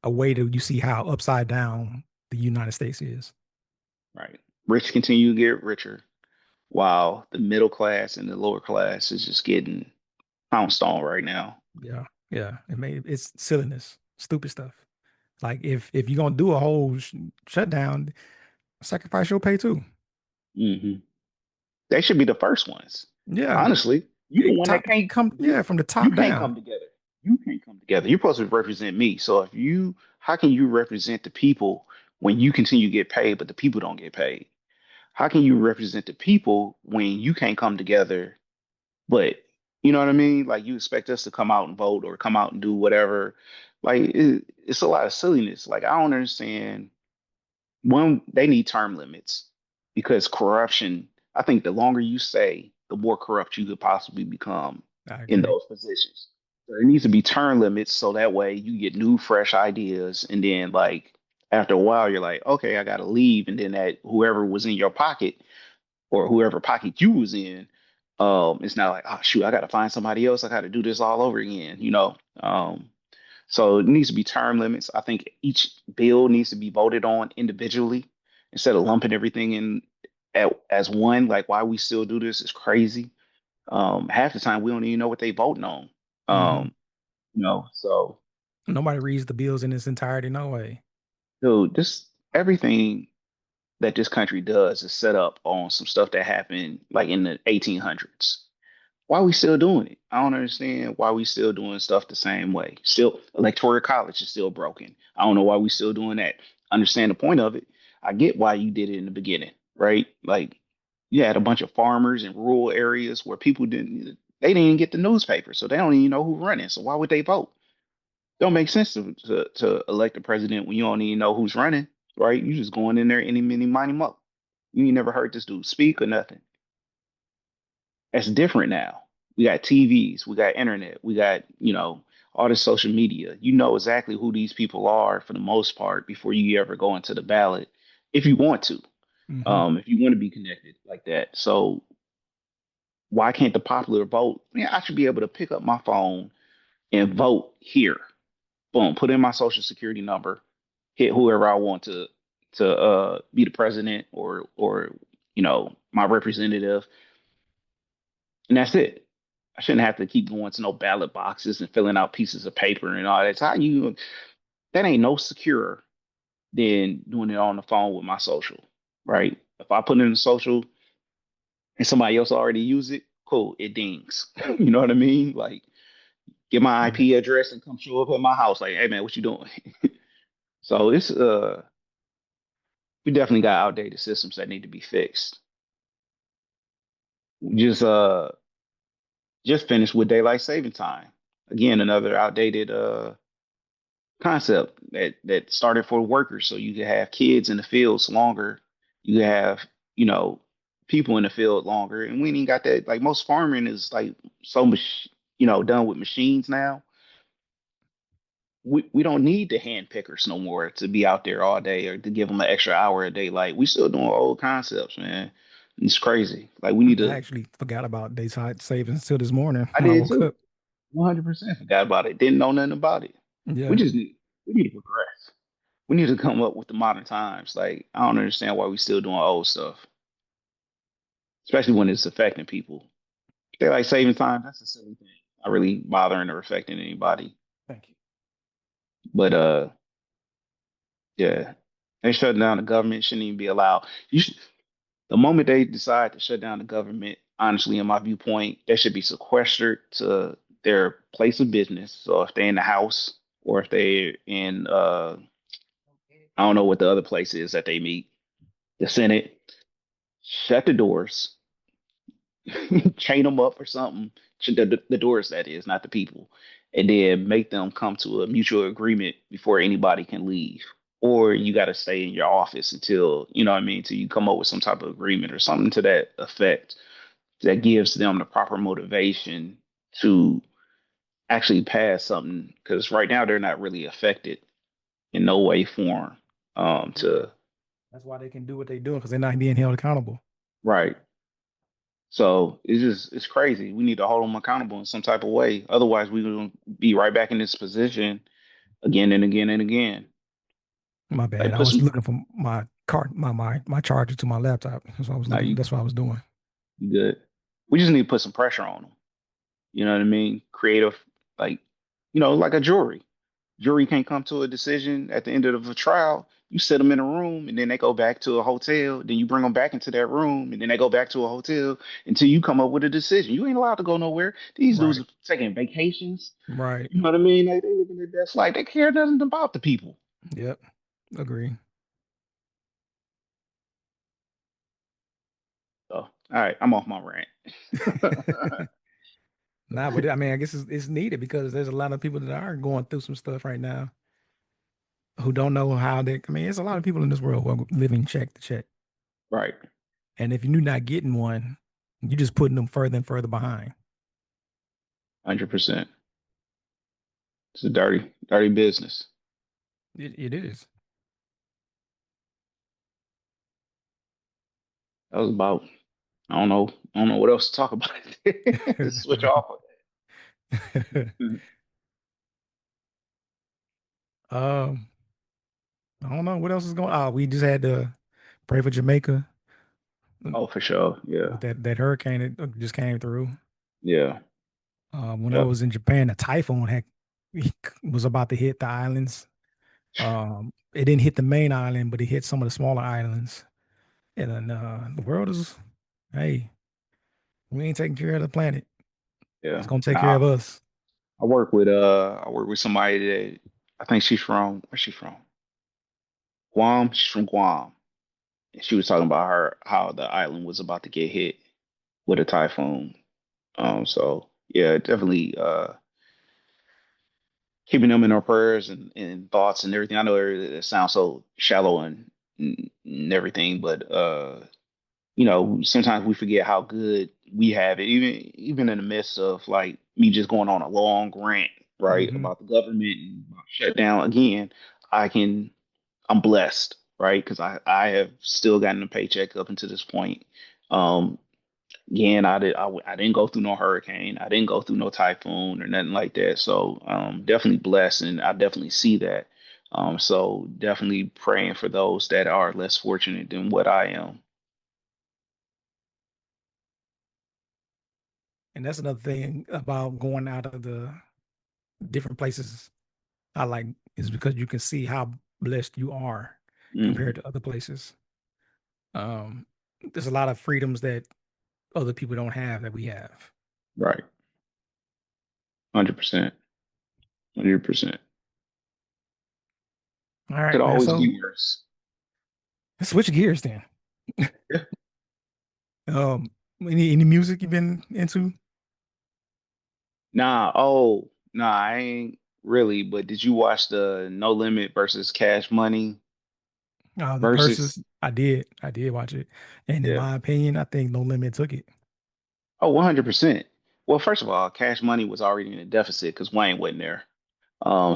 a way to you see how upside down the United States is. Right. Rich continue to get richer, while the middle class and the lower class is just getting pounced on right now. Yeah, yeah. It's silliness, stupid stuff. Like if you're gonna do a whole shutdown, sacrifice your pay too. Hmm. They should be the first ones. Yeah, Honestly, you the one that top can't come you yeah from the you top can't down. come together. You can't come together. You're supposed to represent me. So how can you represent the people when you continue to get paid, but the people don't get paid? How can you represent the people when you can't come together? But you know what I mean? Like you expect us to come out and vote or come out and do whatever. Like it's a lot of silliness. Like I don't understand. One, they need term limits because corruption. I think the longer you stay, the more corrupt you could possibly become I in agree. those positions. So there needs to be term limits so that way you get new, fresh ideas, and then like after a while, you're like, okay, I got to leave, and then that whoever was in your pocket or whoever pocket you was in, it's not like, oh shoot, I gotta find somebody else. I gotta do this all over again. So it needs to be term limits. I think each bill needs to be voted on individually instead of lumping everything in as one. Like why we still do this is crazy. Half the time we don't even know what they voting on. Hmm. Um, so Nobody reads the bills in its entirety, no way. dude, this. everything that this country does is set up on some stuff that happened like in the 1800s. Why are we still doing it? I don't understand why we still doing stuff the same way. Still, electoral college is still broken. I don't know why we still doing that. Understand the point of it. I get why you did it in the beginning, right? Like you had a bunch of farmers in rural areas where people they didn't even get the newspaper, so they don't even know who's running. So why would they vote? Don't make sense to elect a president when you don't even know who's running, right? You just going in there any mini money mo. You ain't never heard this dude speak or nothing. That's different now. We got TVs, we got internet, we got, all this social media. You know exactly who these people are for the most part before you ever go into the ballot, if you want to, Hmm. if you want to be connected like that. So why can't the popular vote? Man, I should be able to pick up my phone and vote here. Boom, put in my social security number, hit whoever I want to be the president or my representative, and that's it. I shouldn't have to keep going to no ballot boxes and filling out pieces of paper and all that. It's how you that ain't no secure than doing it on the phone with my social, right? If I put it in the social and somebody else already use it, cool, it dings. You know what I mean? Like get my Yeah. IP address and come show up at my house. Like, hey man, what you doing? So it's we definitely got outdated systems that need to be fixed. Just uh just finished with daylight saving time. Again, another outdated concept that started for workers, so you could have kids in the fields longer. You could have, you know, people in the field longer, and we ain't got that. Like most farming is like so much, done with machines now. We don't need the hand pickers no more to be out there all day or to give them an extra hour a day. Like we still doing old concepts, man. It's crazy. Like we need I to. actually forgot about daytime savings until this morning I when I did woke too. up. 100% forgot about it. Didn't know nothing about it. We Yeah. just need we need to progress. We need to come up with the modern times. Like I don't understand why we still doing old stuff, especially when it's affecting people. They like saving time. That's a silly thing. Not really bothering or affecting anybody. Thank you. But yeah, they shut down the government. Shouldn't even be allowed. You should, the moment they decide to shut down the government, honestly, in my viewpoint, they should be sequestered to their place of business. So if they're in the house or if they're in I don't know what the other place is that they meet, the Senate, shut the doors, chain them up or something. The doors, that is, not the people, and then make them come to a mutual agreement before anybody can leave. Or you got to stay in your office until, you know what I mean, till you come up with some type of agreement or something to that effect that gives them the proper motivation to actually pass something. Because right now they're not really affected in no way, form. Yeah. To That's why they can do what they do because they're not being held accountable. right. So it's crazy. We need to hold them accountable in some type of way. Otherwise, we're gonna be right back in this position again and again and again. My bad. Like I put was some. looking for my card, my charger to my laptop. That's what I was Now looking. you That's what I was doing. good. We just need to put some pressure on them. You know what I mean? Creative, like like a jury. Jury can't come to a decision at the end of a trial. You sit them in a room, and then they go back to a hotel. Then you bring them back into that room, and then they go back to a hotel until you come up with a decision. You ain't allowed to go nowhere. These dudes Right. are taking vacations. Right. You know what I mean? They living their best life. They care nothing about the people. Yep. Agree. So, all right, I'm off my rant. Nah, but I mean, I guess it's needed because there's a lot of people that are going through some stuff right now who don't know how they. I mean, there's a lot of people in this world who are living check to check, Right, and if you're not getting one, you're just putting them further and further behind. 100%. It's a dirty, dirty business. It is. That was about. I don't know what else to talk about. Switch off of that. um, I don't know what else is going. Oh, we just had to pray for Jamaica Oh, for sure. Yeah, with that hurricane that just came through. yeah, When I yep. was in Japan, a typhoon had was about to hit the islands. It didn't hit the main island, but it hit some of the smaller islands. And then the world is, hey, we ain't taking care of the planet. It's Yeah. gonna take care Nah, of us. I work with somebody that I think she's from where's she from? Guam. She's from Guam. And she was talking about her how the island was about to get hit with a typhoon. So yeah, definitely keeping them in our prayers and thoughts and everything. I know it sounds so shallow and everything, but sometimes we forget how good we have it, even in the midst of like me just going on a long rant, right, Hmm. about the government and about shutdown again. I can I'm blessed, right, because I have still gotten a paycheck up until this point. Um, Again, I didn't go through no hurricane. I didn't go through no typhoon or nothing like that. So definitely blessed, and I definitely see that. So definitely praying for those that are less fortunate than what I am. And that's another thing about going out of the different places I like is because you can see how blessed you are Hmm. compared to other places. Um, there's a lot of freedoms that other people don't have that we have. Right, 100%, 100%. All Could right, man. always So be worse. let's switch gears then. Yeah. Um, any music you've been into? Nah, I ain't really. But did you watch the No Limit versus Cash Money The verses, versus? I did watch it, and in Yeah. my opinion, I think No Limit took it. Oh, 100%. Well, first of all, Cash Money was already in a deficit because Wayne wasn't there.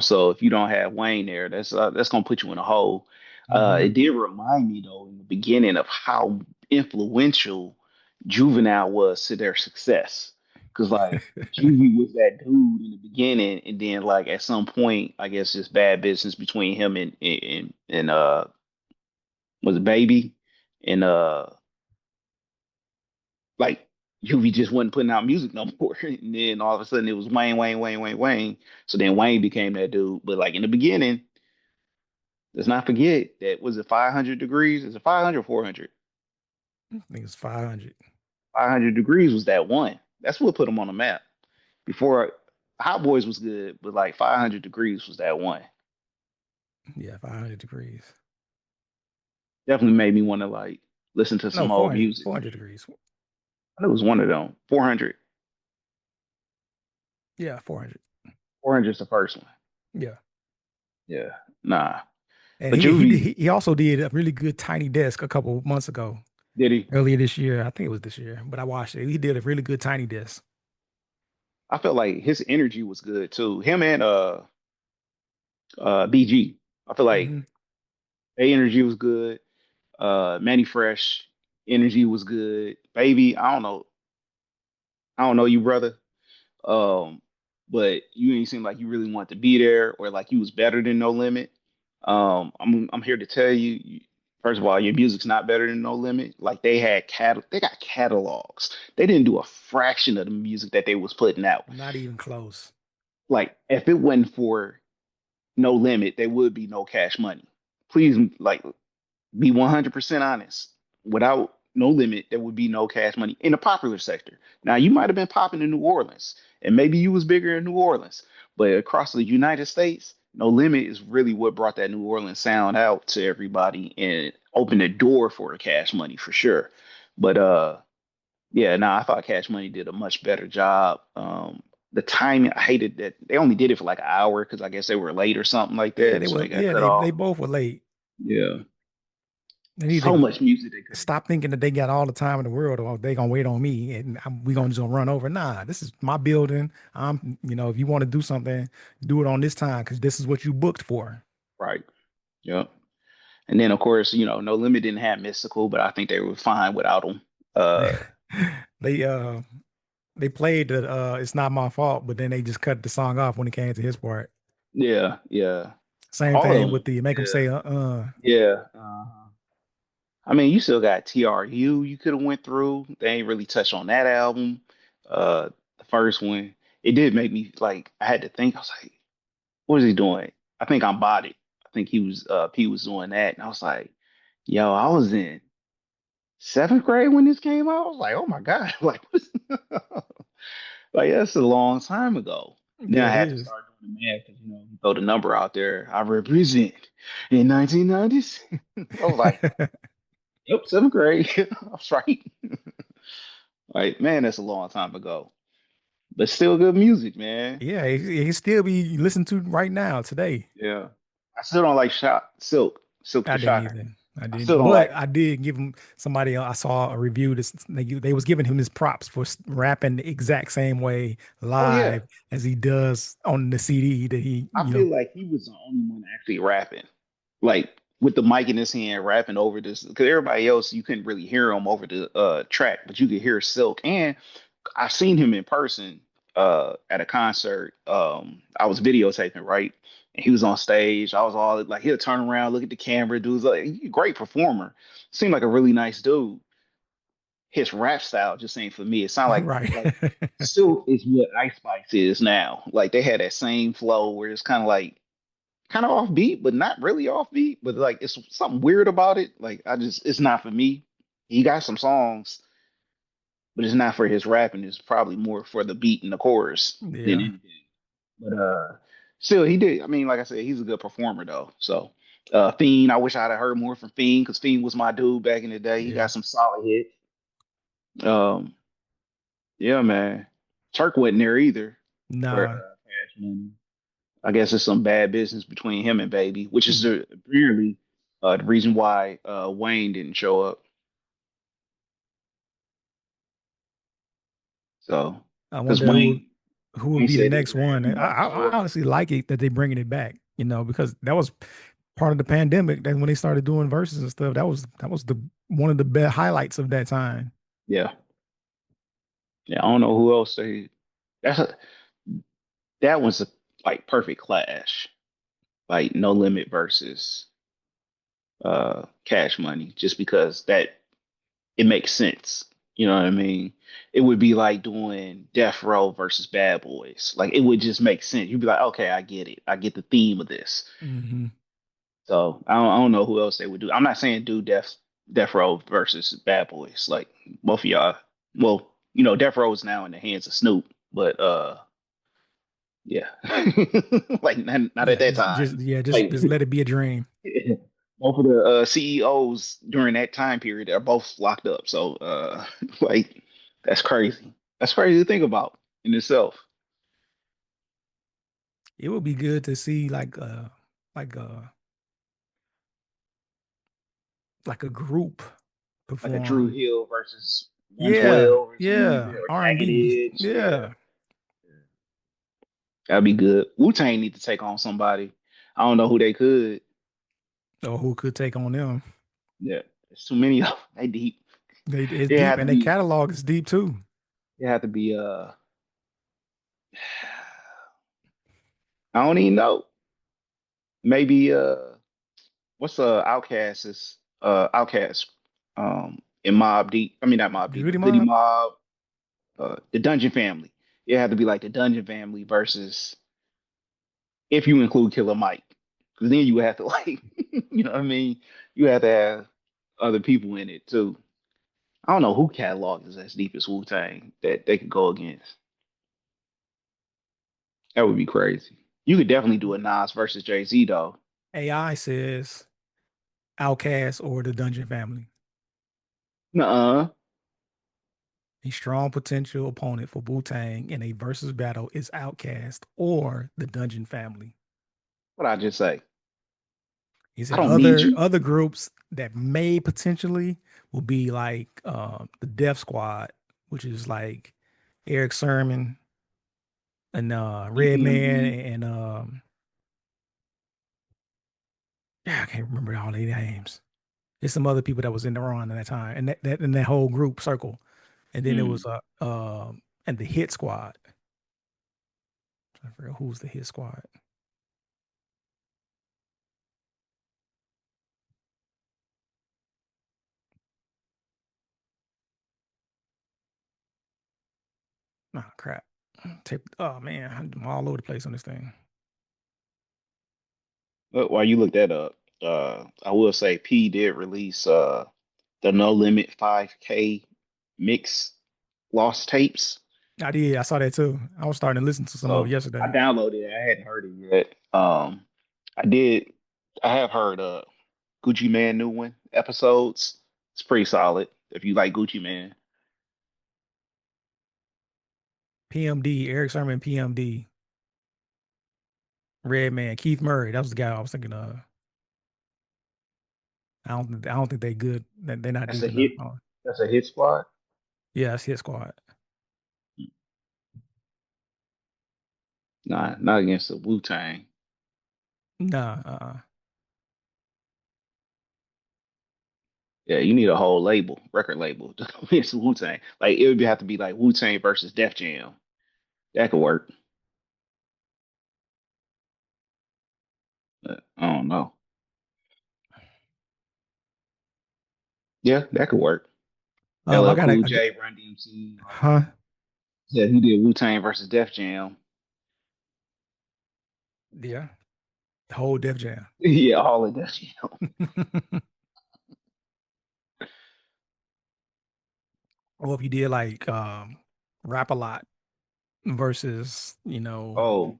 So if you don't have Wayne there, that's gonna put you in a hole. Hmm. It did remind me though in the beginning of how influential Juvenile was to their success. Because like Juvie was that dude in the beginning, and then like at some point, I guess just bad business between him and was it Baby and like Juvie just wasn't putting out music no more. And then all of a sudden it was Wayne. So then Wayne became that dude. But like in the beginning, let's not forget that was it 500 degrees? Is it 500 or 400? I think it's 500. 500 degrees was that one. That's what put him on the map. Before Hot Boys was good, but like 500 degrees was that one. Yeah, 500 degrees. Definitely made me want to like listen to No, some old music. 400 degrees. I know it was one of them. 400. Yeah, 400. 400 is the first one. Yeah. Yeah. Nah. And But Juvie, he also did a really good Tiny Desk a couple months ago, did he? earlier this year. I think it was this year, but I watched it. He did a really good Tiny Desk. I felt like his energy was good too. Him and BG. I feel like Hmm. their energy was good. Manny Fresh energy was good. Baby, I don't know you, brother. Um, but you ain't seem like you really want to be there or like you was better than No Limit. I'm here to tell you, first of all, your music's not better than No Limit. Like they got catalogs. They didn't do a fraction of the music that they was putting out. Not even close. Like if it wasn't for No Limit, there would be no Cash Money. Please, like be 100% honest. Without No Limit, there would be no Cash Money in the popular sector. Now, you might have been popping in New Orleans, and maybe you was bigger in New Orleans, but across the United States, No Limit is really what brought that New Orleans sound out to everybody and opened the door for Cash Money for sure. But yeah, no, I thought Cash Money did a much better job. The timing, I hated that they only did it for like an hour because I guess they were late or something like Yeah, that, they so were. they got Yeah, cut they off. both were late. Yeah, They need so to much music they could have stop thinking that they got all the time in the world, or they gonna wait on me and we gonna just gonna run over. Nah, this is my building. If you want to do something, do it on this time because this is what you booked for. right. Yep. And then of course, No Limit didn't have Mystical, but I think they were fine without him. Uh They they played the "It's Not My Fault," but then they just cut the song off when it came to his part. yeah, yeah. Same All of thing with them. the make them say Yeah. uh. Yeah. I mean, you still got TRU you could have went through. They ain't really touched on that album. The first one. It did make me like I had to think, I was like, what is he doing? I think I'm bodied. think he was doing that, and I was like, yo, I was in seventh grade when this came out. I was like, oh my God, like what's like that's a long time ago. Then Yeah, I it had to is. start doing the math because you throw the number out there. I represent in 1990s. I was like, yep, seventh grade. I was right. Like, man, that's a long time ago. But still good music, man. Yeah, he still be listened to right now today. Yeah. I still don't like Silk I the didn't Shocker. either. I I still didn't, don't but like it. I did give him somebody. I saw a review. This they was giving him his props for rapping the exact same way Oh yeah. live as he does on the CD that he, I you know. feel like he was the only one actually rapping. Like with the mic in his hand rapping over this because everybody else you couldn't really hear him over the track, but you could hear Silk. And I seen him in person at a concert. I was videotaping, right? And he was on stage. I was all like he'll turn around, look at the camera, dude's like he's a great performer. Seemed like a really nice dude. His rap style just ain't for me. It sounded Right. like Silk is what Ice Spice is now. Like they had that same flow where it's kind of offbeat, but not really offbeat. But like it's something weird about it. Like it's not for me. He got some songs, but it's not for his rapping. It's probably more for the beat and the chorus than Yeah. anything. But still, he did. I mean, like I said, he's a good performer though. So Fiend, I wish I'd have heard more from Fiend because Fiend was my dude back in the day. He Yeah. got some solid hits. Um, yeah, man. Turk wasn't there either for Nah. Cash Money. I guess it's some bad business between him and Baby, which is apparently the reason why Wayne didn't show up. So, I because wonder who would Wayne be the said he next didn't one. want nobody to I show up. honestly like it that they bringing it back, because that was part of the pandemic. That when they started doing verses and stuff, that was the one of the best highlights of that time. Yeah, yeah. I don't know who else they. That's a, that was a like perfect clash. Like No Limit versus Cash Money, just because that it makes sense. You know what I mean? It would be like doing Death Row versus Bad Boys. Like it would just make sense. You'd be like, okay, I get it. I get the theme of this. Hmm. So I don't know who else they would do. I'm not saying do Death Row versus Bad Boys. Like both of y'all. Well, Death Row is now in the hands of Snoop, but yeah, like not at Yeah, that just time. yeah, just Like just let it be a dream. both of the CEOs during that time period are both locked up. So like that's crazy. That's crazy to think about in itself. It would be good to see like a like a group Like a Drew perform. Hill versus Yeah, 112 or something like yeah, that, or Jagged R&B. Edge. Yeah. Yeah. That'd be good. Wu-Tang need to take on somebody. I don't know who they could. Or who could take on them? Yeah. There's too many of them. They deep. It's They deep have to and their be catalog is deep too. they have to be I don't even know. Maybe what's Outkast's Outkast in Mob Deep. I mean not Mob Deep, Beauty but Goody Mob? Mob, the Dungeon Family. It had to be like the Dungeon Family versus if you include Killer Mike. Because then you would have to like you know what I mean? You have to have other people in it too. I don't know who catalog is as deep as Wu Tang that they could go against. That would be crazy. You could definitely do a Nas versus Jay Z though. AI says Outkast or the Dungeon Family. Nuh-uh. A strong potential opponent for Wu-Tang in a versus battle is Outkast or the Dungeon Family. What I just say? He I said don't need you. other groups that may potentially will be like the Def Squad, which is like Eric Sermon and Redman EPMD. and yeah, I can't remember all their names. There's some other people that was in the run at that time, and that in that whole group circle. And then it Mm. was and the Hit Squad. I forget who's the Hit Squad. Oh crap. Oh man, I'm all over the place on this thing. While you look that up, I will say P did release the No Limit 5K mix lost tapes. I did. I saw that too. I was starting to listen to some of it So I yesterday. downloaded it. I hadn't heard it yet. I did. I have heard Gucci Man new one episodes. It's pretty solid if you like Gucci Man. PMD, Eric Sermon, PMD, Redman, Keith Murray. That was the guy I was thinking of. I don't think they good. They're not That's deep a enough. hit. That's a hit squad. Yeah, it's Hit Squad. Nah, not against the Wu Tang. Nah, Yeah, you need a whole label, record label to go against Wu Tang. Like it would have to be like Wu Tang versus Def Jam. That could work. But I don't know. Yeah, that could work. I LL got Cool J, Run DMC, all of them. huh? Yeah, he did Wu Tang versus Def Jam. Yeah, the whole Def Jam. Yeah, all of Def Jam. Or if you did like Rap a Lot versus, Oh,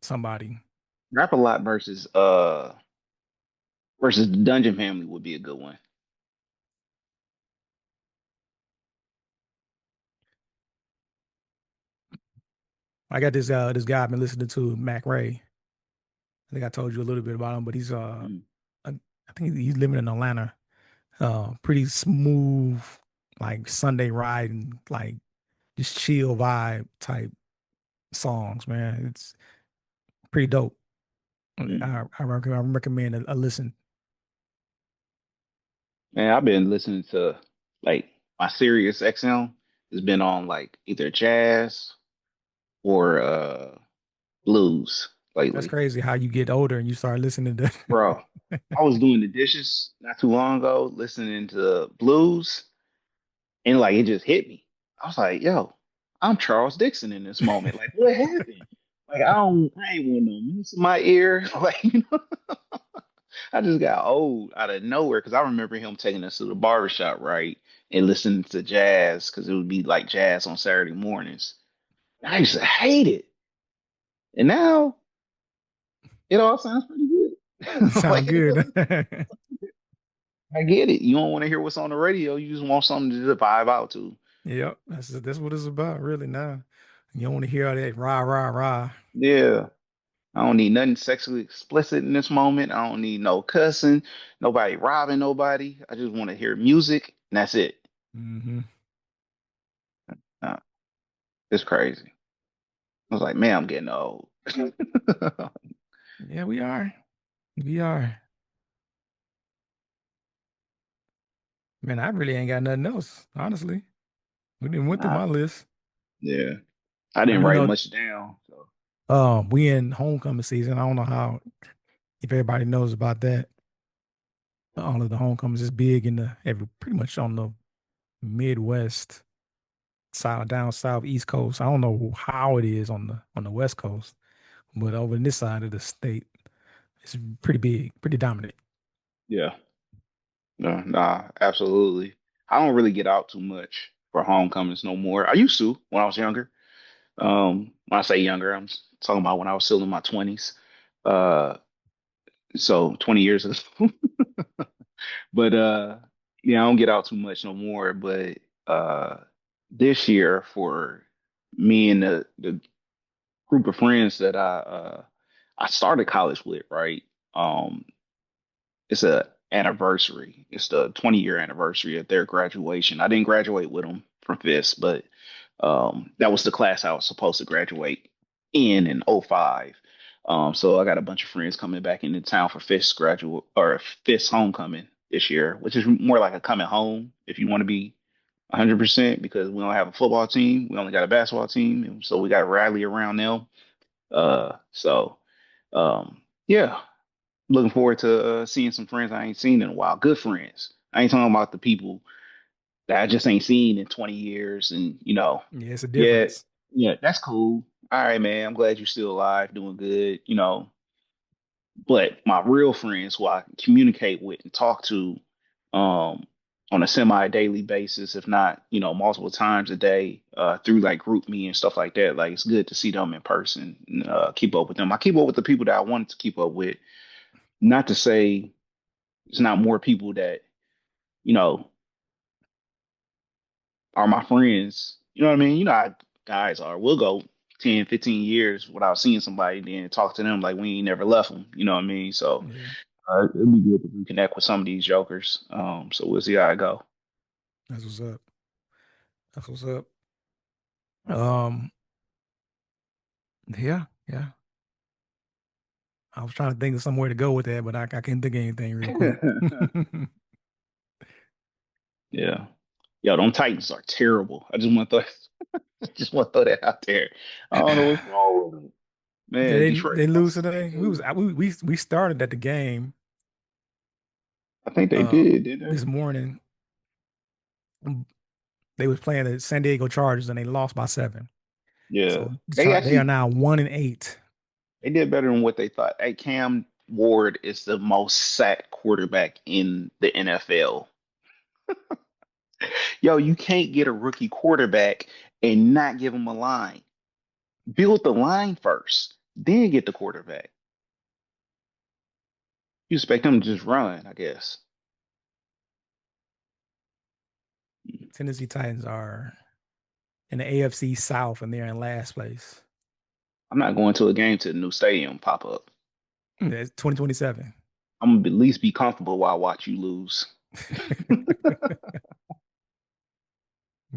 somebody. Rap a Lot versus the Dungeon Family would be a good one. I got this guy I've been listening to, Mac Ray. I think I told you a little bit about him, but he's Mm. I think he's living in Atlanta. Pretty smooth, like Sunday riding, like just chill vibe type songs, man. It's pretty dope. Mm. I recommend a listen. Man, I've been listening to like my Sirius XM has been on like either jazz or blues That's lately. crazy how you get older and you start listening to Bro, I was doing the dishes not too long ago, listening to blues, and like it just hit me. I was like, yo, I'm Charles Dixon in this moment. Like, what happened? Like, I ain't want no mess in my ear. Like, I just got old out of nowhere because I remember him taking us to the barbershop, right? And listening to jazz because it would be like jazz on Saturday mornings. I used to hate it. And now it all sounds pretty good. sound Like, good. I get it. You don't want to hear what's on the radio. You just want something to just vibe out to. Yep, that's what it's about, really. Now you don't want to hear all that rah rah rah. Yeah. I don't need nothing sexually explicit in this moment. I don't need no cussing, nobody robbing nobody. I just want to hear music, and that's it. Hmm. Uh, it's crazy. I was like, man, I'm getting old. Yeah, we are. We are. Man, I really ain't got nothing else, honestly. We didn't went through Nah, my list. yeah. I I didn't do write know much down. So we in homecoming season. I don't know how if everybody knows about that. All of the homecomings is big in the every pretty much on the Midwest side, down south, East Coast. I don't know how it is on the West Coast, but over in this side of the state, it's pretty big, pretty dominant. yeah, no, nah, absolutely. I don't really get out too much for homecomings no more. I used to when I was younger. When I say younger, I'm talking about when I was still in my 20s. Uh, so 20 years ago. But yeah, I don't get out too much no more. But uh this year for me and the group of friends that I started college with, right? Um it's a anniversary. It's the 20-year anniversary of their graduation. I didn't graduate with them from FIS, but that was the class I was supposed to graduate in '05. So I got a bunch of friends coming back into town for FIS graduate or FIS homecoming this year, which is more like a coming home if you want to be 100% because we don't have a football team. We only got a basketball team, and so we got to rally around them. So yeah, looking forward to seeing some friends I ain't seen in a while. Good friends. I ain't talking about the people that I just ain't seen in 20 years. And, Yeah, it's a yeah, difference. yeah, that's cool. All right, man. I'm glad you're still alive, doing good. But my real friends who I communicate with and talk to um, on a semi-daily basis, if not, multiple times a day, through like group me and stuff like that. Like it's good to see them in person and keep up with them. I keep up with the people that I wanted to keep up with. Not to say it's not more people that, you know, are my friends. You know what I mean? You know how guys are. We'll go 10, 15 years without seeing somebody, then talk to them like we ain't never left them. You know what I mean? So Yeah, it'd be good to reconnect with some of these jokers. So we'll see how it go. that's what's up. That's what's up. Um, yeah, yeah. I was trying to think of somewhere to go with that, but I can't think of anything real quick. Yeah. Yo, them Titans are terrible. I just want to just want to throw that out there. I don't know what's wrong with them. Did Man, they Detroit lose lost today? We was 17. we started at the game I think they uh did, didn't this they? morning. They was playing the San Diego Chargers and they lost by 7. Yeah. So They They are actually now 1-8. they did better than what they thought. Hey, Cam Ward is the most sacked quarterback in the NFL. Yo, you can't get a rookie quarterback and not give him a line. Build the line first, then get the quarterback. You expect them to just run, I guess. Tennessee Titans are in the AFC South and they're in last place. I'm not going to a game to the new stadium pop up. It's 2027. I'm gonna at least be comfortable while I watch you lose.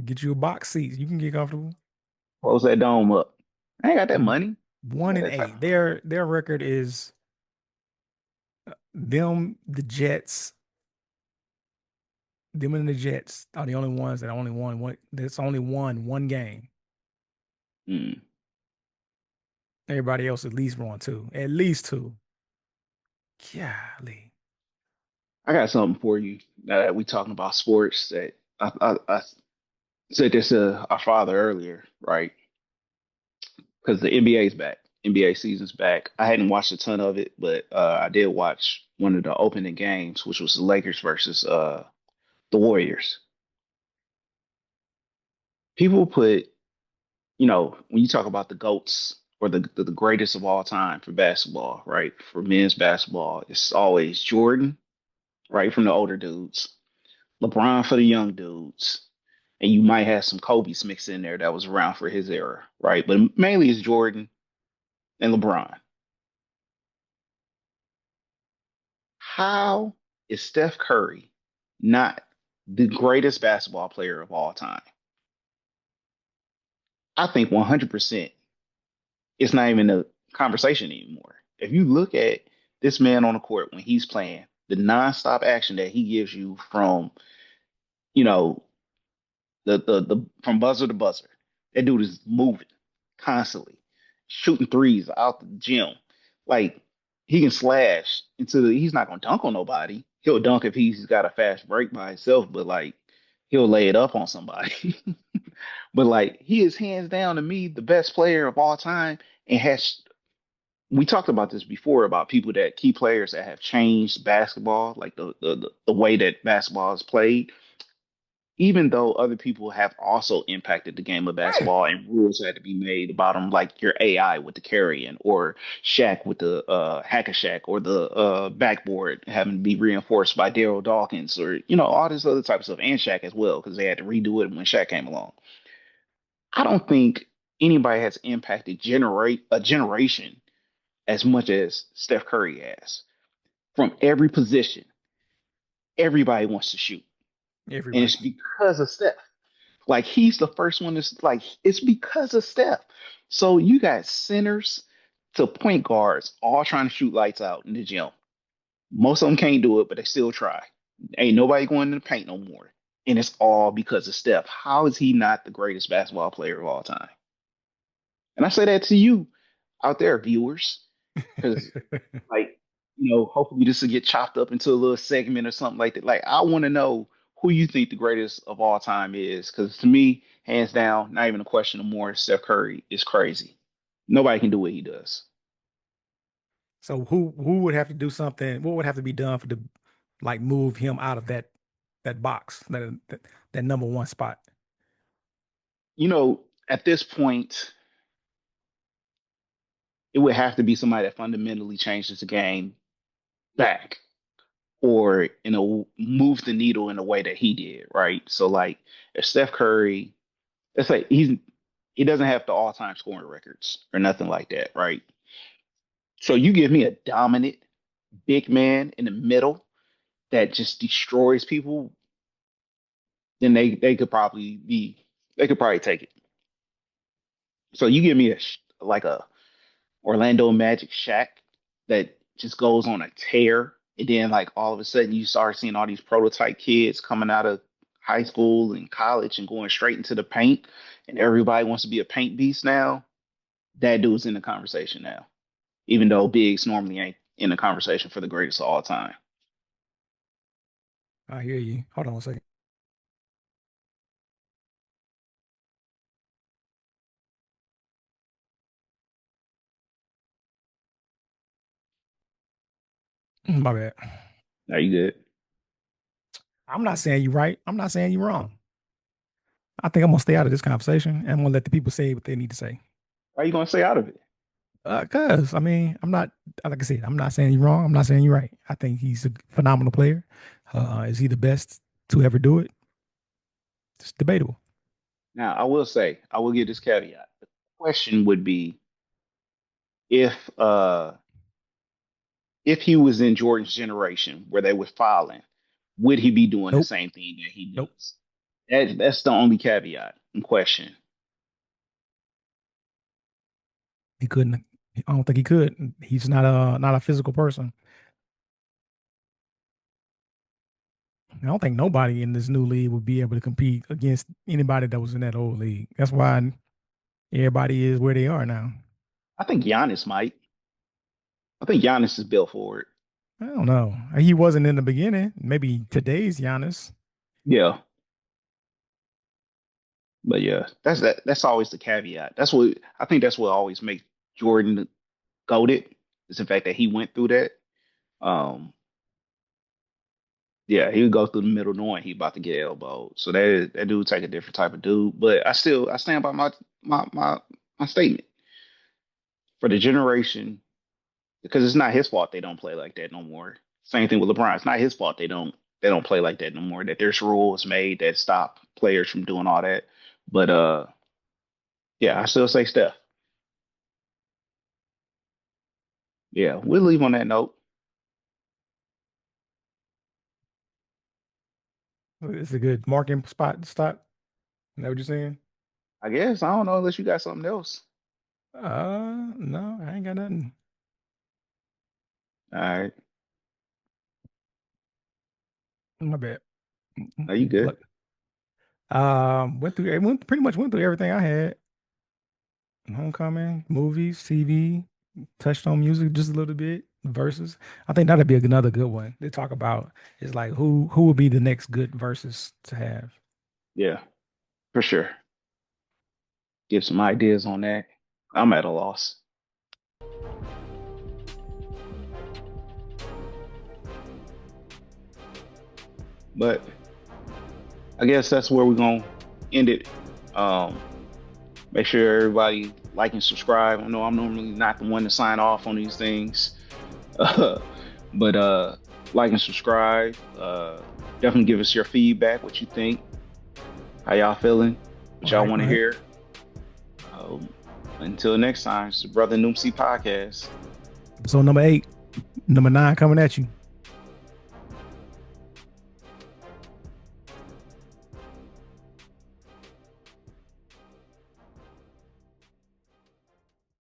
Get you a box seat. You can get comfortable. Close that dome up. I ain't got that money. I One ain't got and that type of eight. money. Their record is them, the Jets, them and the Jets are the only ones that only won one. That's only won one game. Mm. Everybody else at least won two. At least two. Golly. I got something for you. Now that we talking about sports, that I said this to our father earlier, right? Because the NBA's back. NBA season's back. I hadn't watched a ton of it, but I did watch one of the opening games, which was the Lakers versus the Warriors. People put, when you talk about the GOATs or the greatest of all time for basketball, right? For men's basketball, it's always Jordan, right? From the older dudes, LeBron for the young dudes, and you might have some Kobe's mixed in there that was around for his era, right? But mainly it's Jordan and LeBron. How is Steph Curry not the greatest basketball player of all time? I think 100% it's not even a conversation anymore. If you look at this man on the court when he's playing, the nonstop action that he gives you from, you know, the from buzzer to buzzer, that dude is moving constantly, shooting threes out the gym. Like he can slash he's not gonna dunk on nobody. He'll dunk if he's got a fast break by himself, but like he'll lay it up on somebody. But like he is hands down to me the best player of all time and has we talked about this before about people that key players that have changed basketball, like the way that basketball is played, even though other people have also impacted the game of basketball and rules had to be made about them, like your AI with the carrying or Shaq with the hack a Shaq or the backboard having to be reinforced by Daryl Dawkins or, all this other type of stuff and Shaq as well, because they had to redo it when Shaq came along. I don't think anybody has impacted generate a generation as much as Steph Curry has. From every position, everybody wants to shoot. And it's Everybody. because of Steph. Like he's the first one that's like it's because of Steph. So you got centers to point guards all trying to shoot lights out in the gym. Most of them can't do it, but they still try. Ain't nobody going to the paint no more. And it's all because of Steph. How is he not the greatest basketball player of all time? And I say that to you out there, viewers, because like, hopefully this will get chopped up into a little segment or something like that. Like, I want to know who you think the greatest of all time is, because to me, hands down, not even a question of more, Steph Curry is crazy. Nobody can do what he does. So who would have to do something? What would have to be done for the like move him out of that box, that number one spot? You know, at this point, it would have to be somebody that fundamentally changes the game back, or move the needle in a way that he did, right? So like if Steph Curry, let's say he doesn't have the all-time scoring records or nothing like that, right? So you give me a dominant big man in the middle that just destroys people, then they could probably take it. So you give me like a Orlando Magic Shaq that just goes on a tear, and then like all of a sudden you start seeing all these prototype kids coming out of high school and college and going straight into the paint, and everybody wants to be a paint beast now. That dude's in the conversation now, even though Biggs normally ain't in the conversation for the greatest of all time. I hear you. Hold on a second. My bad. Are you good? I'm not saying you're right. I'm not saying you're wrong. I think I'm gonna stay out of this conversation and I'm gonna let the people say what they need to say. Why are you gonna stay out of it? Cause I mean, I'm not like I said, I'm not saying you're wrong. I'm not saying you're right. I think he's a phenomenal player. Is he the best to ever do it? It's debatable. Now, I will say, I will give this caveat. The question would be if uh if he was in Jordan's generation where they were filing, would he be doing the Nope. same thing that he Nope. does? That's the only caveat in question. He couldn't. I don't think he could. He's not a physical person. I don't think nobody in this new league would be able to compete against anybody that was in that old league. That's why everybody is where they are now. I think Giannis might. I think Giannis is built for it. I don't know. He wasn't in the beginning. Maybe today's Giannis. Yeah, but yeah, that's always the caveat. That's what I think. That's what always makes Jordan goated is the fact that he went through that. Um, yeah, he would go through the middle knowing he about to get elbowed. So that dude take a different type of dude. But I stand by my statement for the generation because it's not his fault they don't play like that no more. Same thing with LeBron. It's not his fault they don't play like that no more. That there's rules made that stop players from doing all that. But yeah, I still say Steph. Yeah, we'll leave on that note. It's a good marking spot to stop. Is that what you're saying? I guess I don't know unless you got something else. No, I ain't got nothing. All right, My bad. are you good? Look, pretty much went through everything I had. Homecoming, movies, TV, touched on music just a little bit, verses. I think that'd be another good one. They talk about is like who would be the next good verses to have. Yeah, for sure. Give some ideas on that. I'm at a loss. But I guess that's where we're gonna end it. Um, Make sure everybody like and subscribe. I know I'm normally not the one to sign off on these things, but like and subscribe. Definitely give us your feedback, what you think, how y'all feeling, what y'all want to Right. hear. Um, until next time, it's the Brother Noomsy Podcast. So number 8, number 9 coming at you.